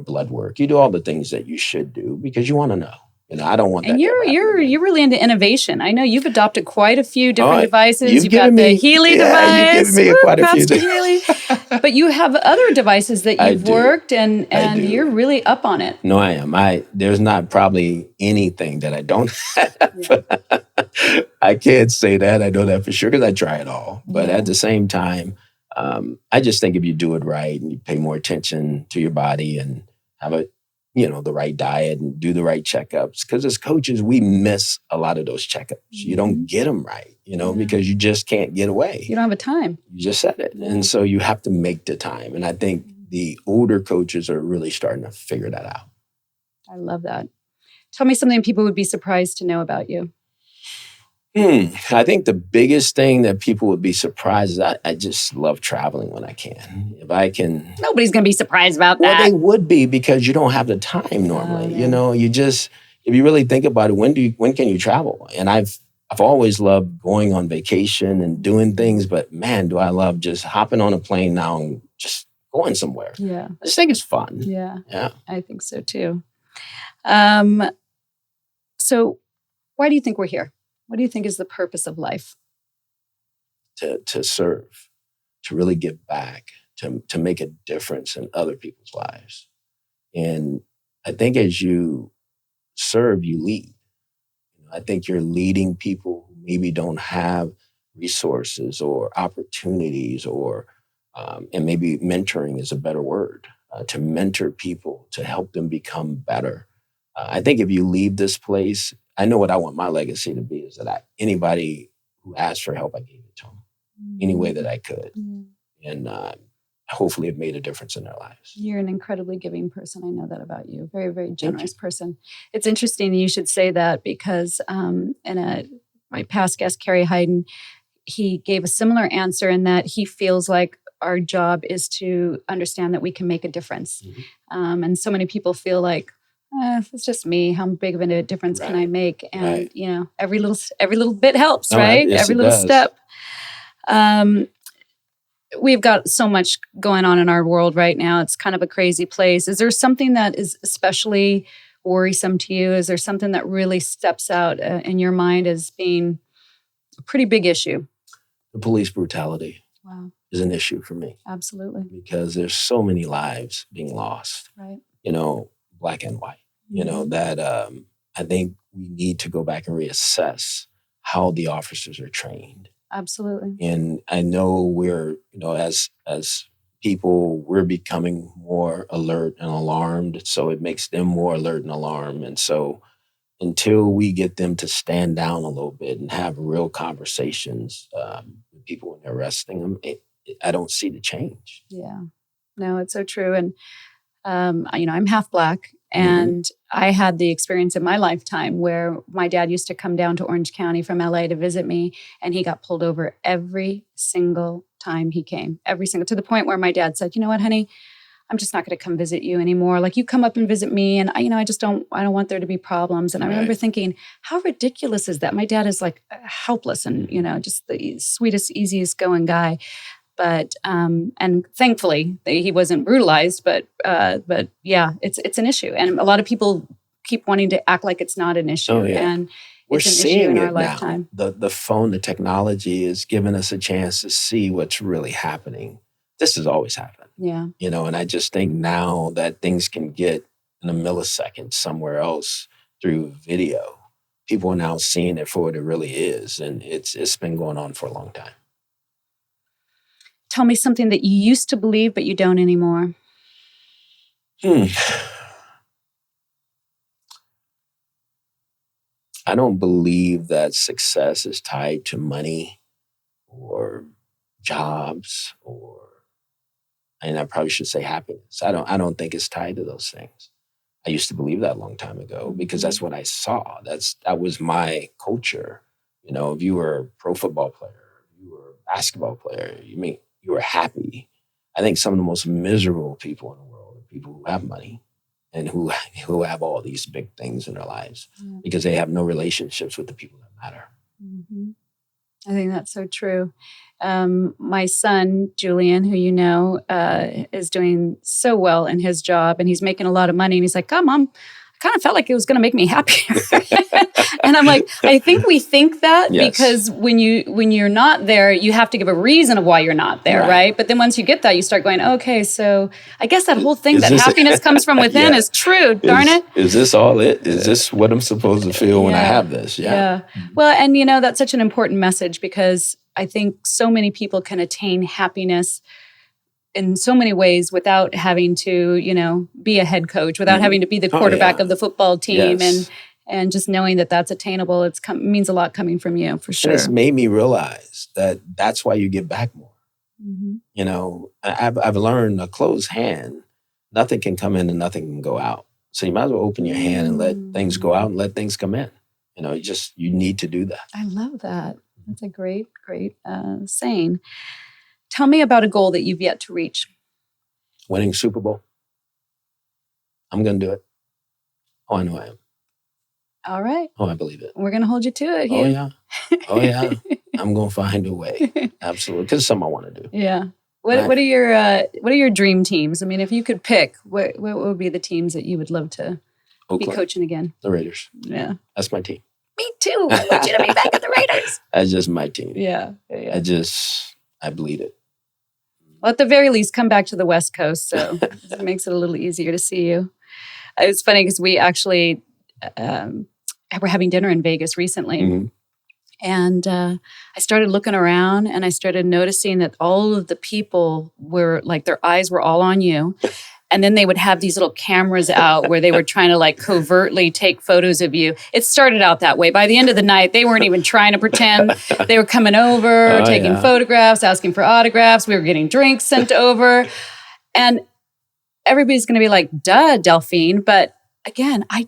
blood work. You do all the things that you should do because you want to know. I don't want that. And you're really into innovation. I know you've adopted quite a few different devices. You've got the Healy device. You've given me quite a few. But you have other devices that you've worked, and you're really up on it. No, I am. There's not probably anything that I don't have. I can't say that. I know that for sure because I try it all. But at the same time, I just think if you do it right and you pay more attention to your body and have the right diet and do the right checkups. Because as coaches, we miss a lot of those checkups. You don't get them right, because you just can't get away. You don't have a time. You just said it. And so you have to make the time. And I think the older coaches are really starting to figure that out. I love that. Tell me something people would be surprised to know about you. I think the biggest thing that people would be surprised is I just love traveling when I can. If I can... Nobody's going to be surprised about that. Well, they would be because you don't have the time normally. You just... If you really think about it, when can you travel? And I've always loved going on vacation and doing things, but man, do I love just hopping on a plane now and just going somewhere. Yeah. I just think it's fun. Yeah. Yeah. I think so too. So why do you think we're here? What do you think is the purpose of life? To serve, to really give back, to make a difference in other people's lives. And I think as you serve, you lead. I think you're leading people who maybe don't have resources or opportunities and maybe mentoring is a better word, to mentor people, to help them become better. I think if you leave this place, I know what I want my legacy to be is that anybody who asked for help, I gave it to them any way that I could. And hopefully it made a difference in their lives. You're an incredibly giving person. I know that about you. Very, very generous person. It's interesting you should say that because my past guest, Kerry Hayden, he gave a similar answer in that he feels like our job is to understand that we can make a difference. And so many people feel like, it's just me. How big of a difference can I make? And every little bit helps, right? Yes, every little step. We've got so much going on in our world right now. It's kind of a crazy place. Is there something that is especially worrisome to you? Is there something that really steps out in your mind as being a pretty big issue? The police brutality is an issue for me. Absolutely. Because there's so many lives being lost. Right. Black and white, that I think we need to go back and reassess how the officers are trained. Absolutely. And I know we're, as people, we're becoming more alert and alarmed. So it makes them more alert and alarmed. And so until we get them to stand down a little bit and have real conversations with people when they're arresting them, I don't see the change. Yeah. No, it's so true. And I'm half Black, and I had the experience in my lifetime where my dad used to come down to Orange County from LA to visit me, and he got pulled over every single time he came, to the point where my dad said, you know what, honey, I'm just not going to come visit you anymore. Like, you come up and visit me, and I don't want there to be problems. And I remember thinking, how ridiculous is that? My dad is like helpless and, just the sweetest, easiest going guy. But and thankfully he wasn't brutalized. But yeah, it's an issue, and a lot of people keep wanting to act like it's not an issue. Oh, yeah. And we're it's an seeing issue in it our lifetime. now. The phone, the technology is giving us a chance to see what's really happening. This has always happened. Yeah. And I just think now that things can get in a millisecond somewhere else through video, people are now seeing it for what it really is. And it's been going on for a long time. Tell me something that you used to believe, but you don't anymore. I don't believe that success is tied to money or jobs and I probably should say happiness. I don't think it's tied to those things. I used to believe that a long time ago because that's what I saw. That was my culture. If you were a pro football player, if you were a basketball player, you were happy. I think some of the most miserable people in the world are people who have money and who have all these big things in their lives because they have no relationships with the people that matter. Mm-hmm. I think that's so true. My son, Julian, who is doing so well in his job, and he's making a lot of money. And he's like, "Oh, Mom, I kind of felt like it was going to make me happier." And I'm like, I think we think that because when you're not there, you have to give a reason of why you're not there, right? But then once you get that, you start going, okay, so I guess that whole thing that happiness comes from within is true, darn it. Is this all it? Is this what I'm supposed to feel when I have this? Yeah. Well, and that's such an important message because I think so many people can attain happiness in so many ways without having to, be a head coach, without having to be the quarterback of the football team and just knowing that that's attainable. It means a lot coming from you, for sure. And it's made me realize that that's why you give back more. Mm-hmm. I've learned a closed hand, nothing can come in and nothing can go out. So you might as well open your hand and let things go out and let things come in. You need to do that. I love that. That's a great saying. Tell me about a goal that you've yet to reach. Winning Super Bowl. I'm going to do it. Oh, I know I am. All right. Oh, I believe it. We're going to hold you to it. Hugh. Oh, yeah. I'm going to find a way. Absolutely. Because it's something I want to do. Yeah. What are your dream teams? I mean, if you could pick, what would be the teams that you would love to Oakland, be coaching again? The Raiders. Yeah. That's my team. Me too. I want you to be back at the Raiders. That's just my team. Yeah. I bleed it. Well, at the very least, come back to the West Coast. So it makes it a little easier to see you. It's funny because we actually were having dinner in Vegas recently. Mm-hmm. And I started looking around and I started noticing that all of the people were like, their eyes were all on you. And then they would have these little cameras out where they were trying to like covertly take photos of you. It started out that way. By the end of the night, they weren't even trying to pretend. They were coming over, taking photographs, asking for autographs. We were getting drinks sent over. And everybody's going to be like, duh, Delphine. But again, I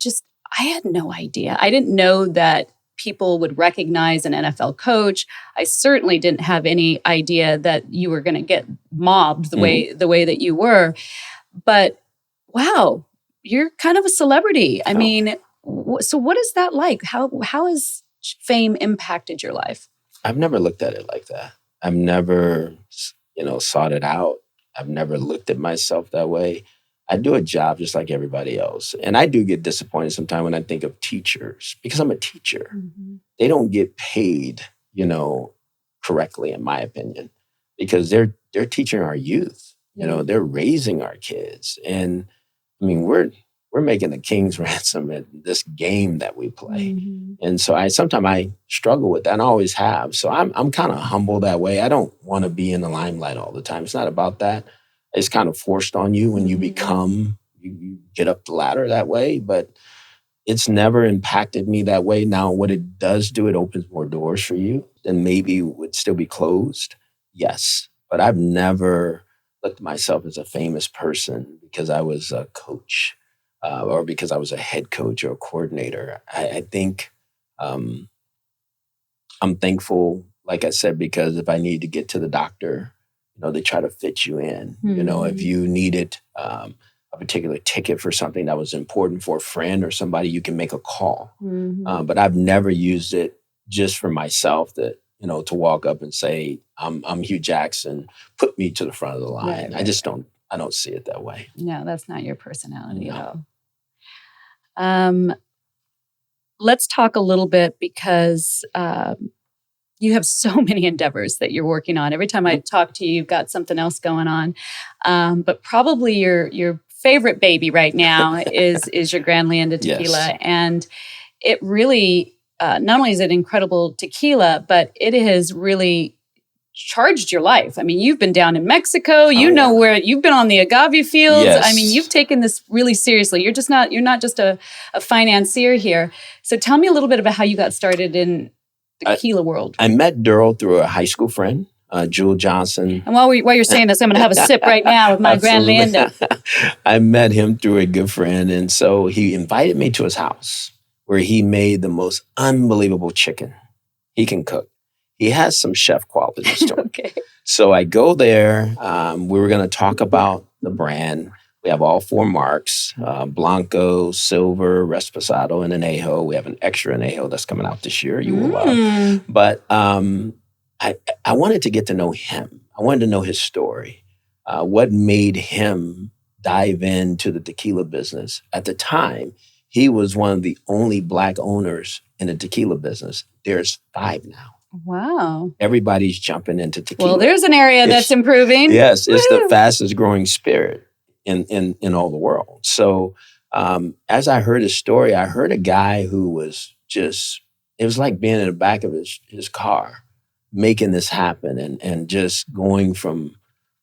had no idea. I didn't know that people would recognize an NFL coach. I certainly didn't have any idea that you were going to get mobbed the way that you were. But wow, you're kind of a celebrity. I mean, so what is that like? How has fame impacted your life? I've never looked at it like that. I've never, sought it out. I've never looked at myself that way. I do a job just like everybody else. And I do get disappointed sometimes when I think of teachers because I'm a teacher. Mm-hmm. They don't get paid, correctly, in my opinion, because they're teaching our youth. They're raising our kids. And I mean, we're making the king's ransom at this game that we play. Mm-hmm. And so sometimes I struggle with that and I always have. So I'm kind of humble that way. I don't want to be in the limelight all the time. It's not about that. It's kind of forced on you when you become, you get up the ladder that way, but it's never impacted me that way. Now, what it does do, it opens more doors for you and maybe would still be closed. Yes. But I've never looked at myself as a famous person because I was a coach or because I was a head coach or a coordinator. I think I'm thankful, like I said, because if I need to get to the doctor, they try to fit you in. If you needed a particular ticket for something that was important for a friend or somebody, you can make a call. But I've never used it just for myself to walk up and say, I'm Hue Jackson, put me to the front of the line. Right. I don't see it that way. No, that's not your personality at all. Let's talk a little bit because you have so many endeavors that you're working on. Every time I talk to you, you've got something else going on. But probably your favorite baby right now is your Grand Leanda Tequila. Yes. And it really, not only is it incredible tequila, but it has really charged your life. I mean, you've been down in Mexico, where you've been on the agave fields. Yes. I mean, you've taken this really seriously. You're not just a financier here. So tell me a little bit about how you got started in the tequila world. I met Daryl through a high school friend, Hue Jackson. And while you're saying this, I'm going to have a sip right now with my Grand Leanda. I met him through a good friend. And so he invited me to his house where he made the most unbelievable chicken he can cook. He has some chef qualities to him. Okay. So I go there. We were going to talk about the brand. We have all 4 marks, Blanco, Silver, Reposado, and Añejo. We have an extra Añejo that's coming out this year. You will love. But I wanted to get to know him. I wanted to know his story. What made him dive into the tequila business? At the time, he was one of the only Black owners in the tequila business. There's 5 now. Wow. Everybody's jumping into tequila. Well, there's an area that's improving. Yes, it's the fastest growing spirit in all the world. So as I heard his story, I heard a guy who was it was like being in the back of his car, making this happen and just going from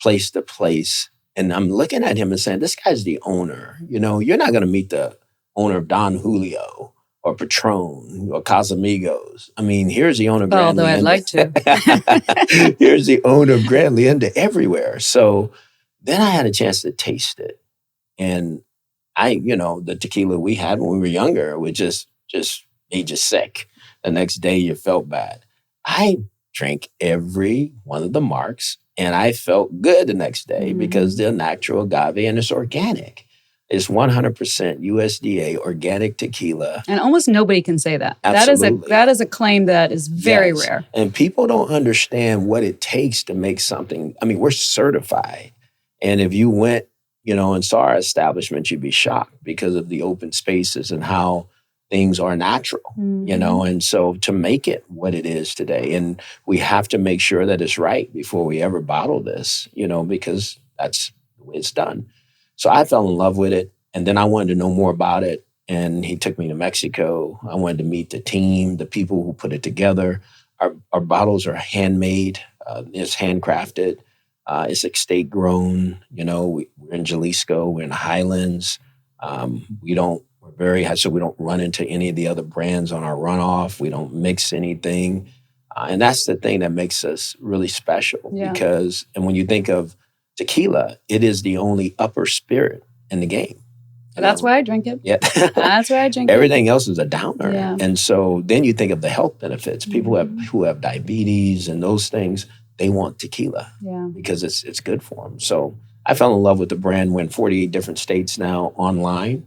place to place. And I'm looking at him and saying, this guy's the owner. You're not going to meet the owner of Don Julio or Patron or Casamigos. I mean, here's the owner of Grand Leanda. Although I'd like to. Here's the owner of Grand Leanda everywhere. So then I had a chance to taste it. And the tequila we had when we were younger would just made you sick. The next day you felt bad. I drank every one of the marks and I felt good the next day because they're natural agave and it's organic. It's 100% USDA organic tequila. And almost nobody can say that. Absolutely. That is a claim that is very rare. And people don't understand what it takes to make something. I mean, we're certified. And if you went, and saw our establishment, you'd be shocked because of the open spaces and how things are natural, and so to make it what it is today. And we have to make sure that it's right before we ever bottle this, because that's the way it's done. So I fell in love with it. And then I wanted to know more about it. And he took me to Mexico. I wanted to meet the team, the people who put it together. Our bottles are handmade. It's handcrafted. It's estate grown. We're in Jalisco. We're in the Highlands. We're very high, so we don't run into any of the other brands on our runoff. We don't mix anything. And that's the thing that makes us really special because, and when you think of tequila, it is the only upper spirit in the game. That's why I drink it. Yeah. That's why I drink it. Everything else is a downer. Yeah. And so then you think of the health benefits. People who have diabetes and those things, they want tequila because it's good for them. So I fell in love with the brand. We're in 48 different states now online,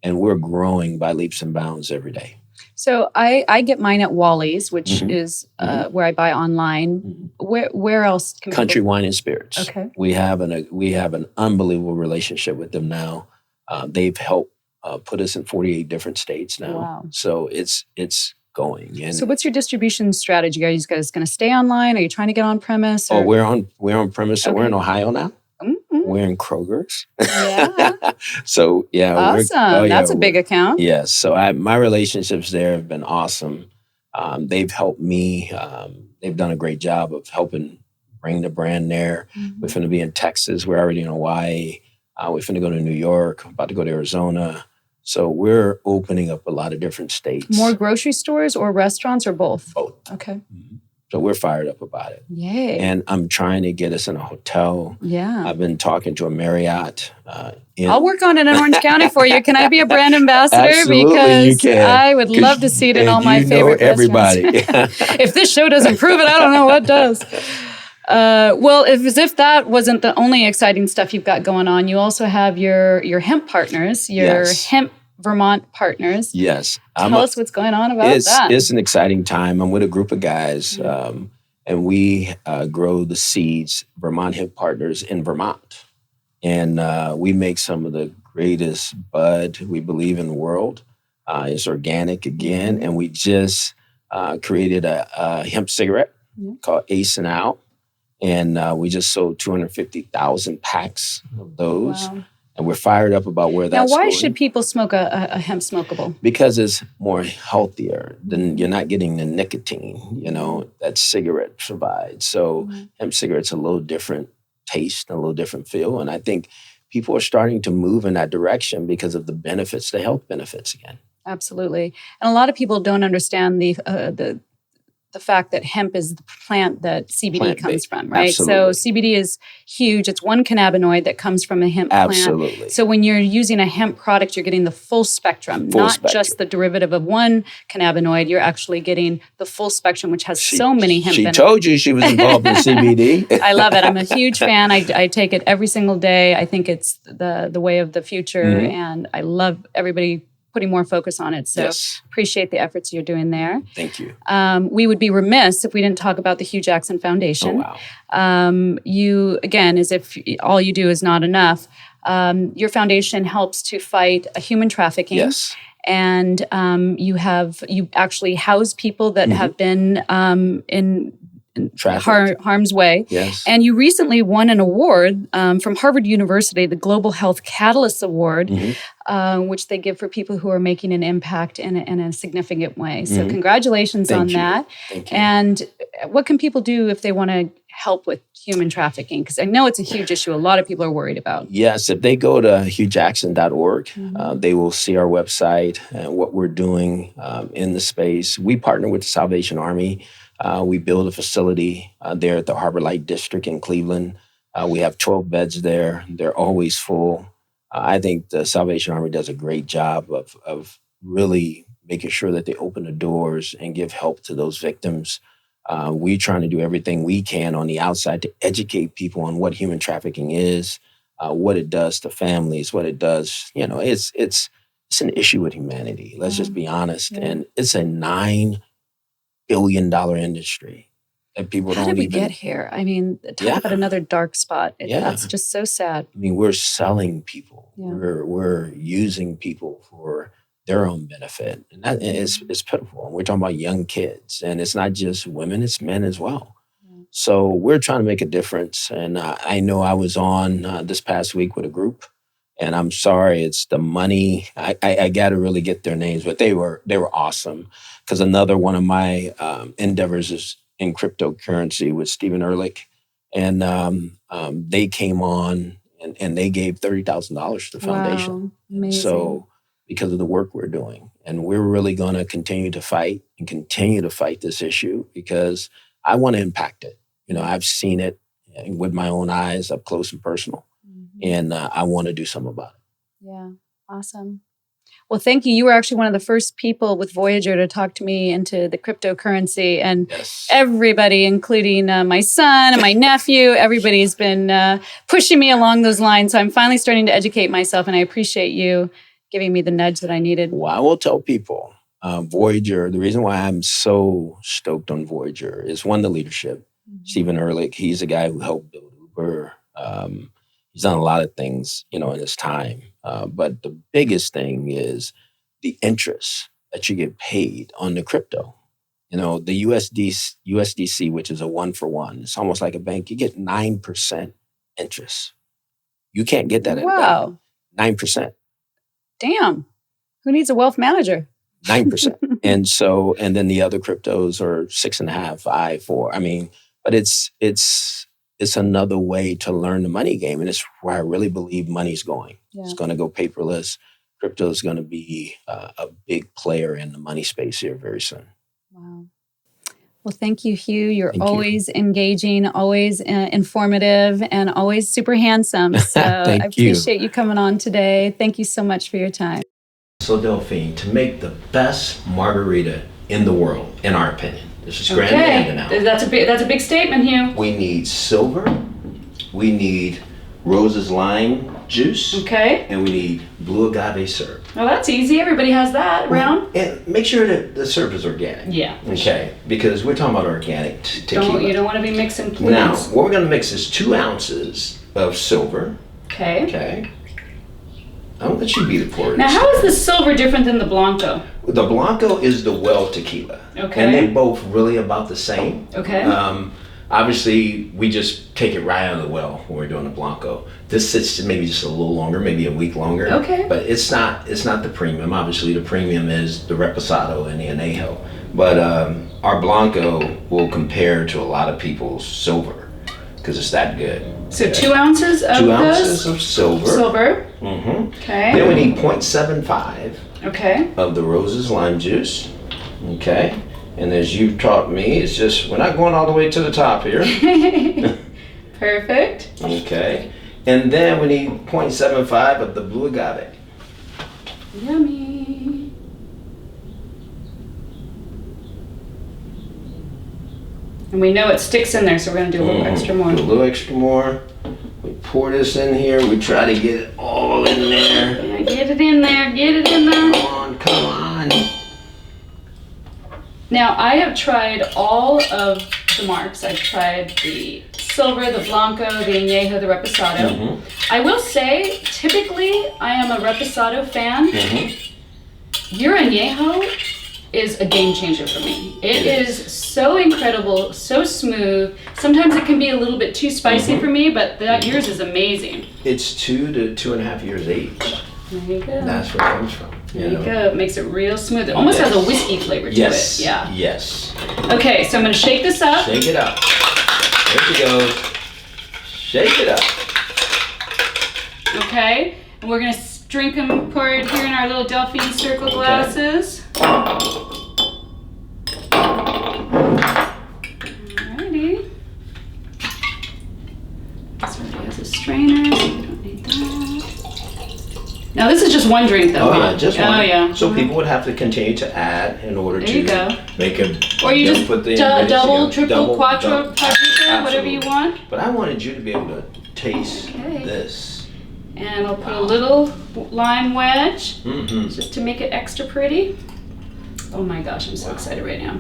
and we're growing by leaps and bounds every day. So I get mine at Wally's, which is where I buy online. Where else? Country Wine and Spirits. Okay. We have an unbelievable relationship with them now. They've helped put us in 48 different states now. Wow. So it's going. And so what's your distribution strategy? Are you guys going to stay online? Are you trying to get on premise? Or? Oh, we're on premise. So we're in Ohio now. We're in Kroger's. Yeah. So yeah. Awesome. That's a big account. Yes. So my relationships there have been awesome. They've helped me. They've done a great job of helping bring the brand there. We're going to be in Texas. We're already in Hawaii. We're going to go to New York. About to go to Arizona. So we're opening up a lot of different states. More grocery stores or restaurants or both? Both. Okay. So we're fired up about it. Yay. And I'm trying to get us in a hotel. Yeah. I've been talking to a Marriott. I'll work on it in Orange County for you. Can I be a brand ambassador? Absolutely, because you can. I would love to see it in all my favorite everybody. restaurants. If this show doesn't prove it, I don't know what does. Well, as if that wasn't the only exciting stuff you've got going on, you also have your hemp partners, your Hemp Vermont partners. Yes. Tell us what's going on about that. It's an exciting time. I'm with a group of guys, and we grow the seeds, Vermont Hemp Partners in Vermont. And we make some of the greatest bud we believe in the world. It's organic again. And we just created a hemp cigarette called Ace and Out. And we just sold 250,000 packs of those. Wow. And we're fired up about where that's going. Now, why should people smoke a hemp smokable? Because it's more healthier. Than you're not getting the nicotine, that cigarette provides. So hemp cigarette's a little different taste, a little different feel. And I think people are starting to move in that direction because of the benefits, the health benefits again. Absolutely. And a lot of people don't understand the fact that hemp is the plant that CBD comes from, right? Absolutely. So CBD is huge. It's one cannabinoid that comes from a hemp plant. Absolutely. So when you're using a hemp product, you're getting the full spectrum, just the derivative of one cannabinoid. You're actually getting the full spectrum, which has so many hemp benefits. She told you she was involved in CBD. I love it. I'm a huge fan. I take it every single day. I think it's the way of the future, and I love everybody putting more focus on it. So appreciate the efforts you're doing there. Thank you. We would be remiss if we didn't talk about the Hue Jackson Foundation. Oh, wow. You, again, as if all you do is not enough, your foundation helps to fight human trafficking. Yes. And you actually house people that have been in harm's way. Yes. And you recently won an award from Harvard University, the Global Health Catalyst Award, which they give for people who are making an impact in a significant way. So congratulations on that. Thank you. And what can people do if they want to help with human trafficking? Because I know it's a huge issue a lot of people are worried about. Yes, if they go to huejackson.org, they will see our website and what we're doing in the space. We partner with the Salvation Army. We build a facility there at the Harbor Light District in Cleveland. We have 12 beds there. They're always full. I think the Salvation Army does a great job of really making sure that they open the doors and give help to those victims. We're trying to do everything we can on the outside to educate people on what human trafficking is, what it does to families, what it does. It's an issue with humanity. Let's just be honest. Yeah. And it's a $9 billion industry that people How don't did we even get here? I mean, talk about another dark spot. That's just so sad. I mean, we're selling people. Yeah. We're using people for their own benefit. And that is pitiful. And we're talking about young kids. And it's not just women, it's men as well. Yeah. So we're trying to make a difference. And I know I was on this past week with a group. And I'm sorry, it's the money. I got to really get their names, but they were awesome. Because another one of my endeavors is in cryptocurrency with Stephen Ehrlich. And they came on and they gave $30,000 to the foundation. Wow, amazing. So because of the work we're doing. And we're really going to continue to fight this issue because I want to impact it. I've seen it with my own eyes up close and personal. And I want to do something about it. Yeah, awesome. Well, thank you. You were actually one of the first people with Voyager to talk to me into the cryptocurrency. And everybody, including my son and my nephew, everybody's been pushing me along those lines. So I'm finally starting to educate myself. And I appreciate you giving me the nudge that I needed. Well, I will tell people, Voyager, the reason why I'm so stoked on Voyager is one, the leadership. Stephen Ehrlich, he's a guy who helped build Uber. He's done a lot of things, in his time. But the biggest thing is the interest that you get paid on the crypto. The USDC, which is a 1-for-1, it's almost like a bank. You get 9% interest. You can't get that at a bank. 9%. Damn. Who needs a wealth manager? 9%. and then the other cryptos are 6.5, 5, 4. I mean, but it's another way to learn the money game. And it's where I really believe money's going. Yeah. It's going to go paperless. Crypto is going to be a big player in the money space here very soon. Wow. Well, thank you, Hue. You're always engaging, always informative, and always super handsome. So I appreciate you coming on today. Thank you so much for your time. So Delphine, to make the best margarita in the world, in our opinion, This is Grand Amanda now. That's a big statement, Hugh. We need silver. We need Rose's lime juice. Okay. And we need blue agave syrup. Well, that's easy. Everybody has that around. And make sure that the syrup is organic. Yeah. Okay. Because we're talking about organic tequila. You don't want to be mixing please. Now, what we're going to mix is 2 ounces of silver. Okay. Okay. I'll let you be the pourer. Now, how is the silver different than the Blanco? The Blanco is the well tequila. Okay. And they're both really about the same. Okay. Obviously, we just take it right out of the well when we're doing the Blanco. This sits maybe just a little longer, maybe a week longer. Okay. But it's not the premium. Obviously, the premium is the Reposado and the Añejo. But our Blanco will compare to a lot of people's silver because it's that good. So 2 ounces of 2 ounces of silver. Silver. Mm-hmm. Okay. Then we need 0.75 Okay. of the Rose's lime juice. Okay. And as you taught me, it's just, we're not going all the way to the top here. Perfect. Okay. And then we need 0.75 of the blue agave. Yummy. And we know it sticks in there, so we're going to do a little extra more. A little extra more. We pour this in here. We try to get it all in there. Yeah, get it in there. Get it in there. Come on. Now, I have tried all of the marks. I've tried the Silver, the Blanco, the Añejo, the Reposado. Mm-hmm. I will say, typically, I am a Reposado fan. Mm-hmm. Your Añejo is a game changer for me. It is so incredible, so smooth. Sometimes it can be a little bit too spicy for me, but yours is amazing. It's 2 to 2.5 years age. There you go. That's where it comes from. There you go. It makes it real smooth. It almost has a whiskey flavor to it. Yeah. Yes. Okay, so I'm going to shake this up. Shake it up. There she goes. Shake it up. Okay, and we're going to drink them, pour it here in our little Delphine circle glasses. Alrighty. This already has a strainer, so we don't need that. Now this is just one drink though. Oh yeah, just one. Oh yeah. So people would have to continue to add in order there you go. Make a. Or you just put the double, triple, quattro, quadruple, whatever you want. But I wanted you to be able to taste this. And I'll put a little lime wedge, Mm-hmm. just to make it extra pretty. Oh my gosh, I'm so excited right now.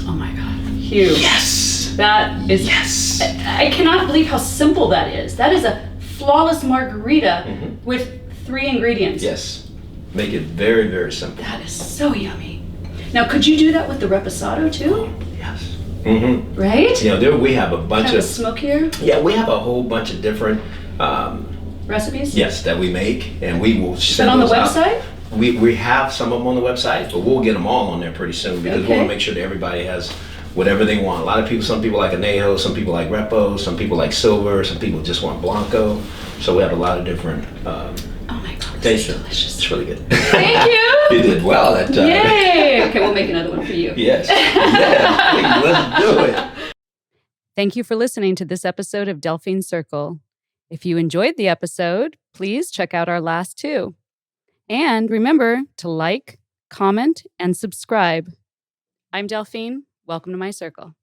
Oh my God, Hugh. Yes. That is, yes. I cannot believe how simple that is. That is a flawless margarita with 3 ingredients. Yes. Make it very, very simple. That is so yummy. Now, could you do that with the Reposado too? Yes. Mm-hmm. Right? You know, we have a bunch kind of smokier. Yeah, we have a whole bunch of different recipes. Yes, that we make, and we will send on the those website. out. We have some of them on the website, but we'll get them all on there pretty soon because we want to make sure that everybody has whatever they want. A lot of people, some people like Añejo, some people like Repo, some people like Silver, some people just want Blanco. So we have a lot of different. Oh my God, this is delicious. It's really good. Thank you. You did well that time. Yay! Okay, we'll make another one for you. Yes. Yes. Let's do it. Thank you for listening to this episode of Delphine Circle. If you enjoyed the episode, please check out our last 2. And remember to like, comment, and subscribe. I'm Delphine. Welcome to my circle.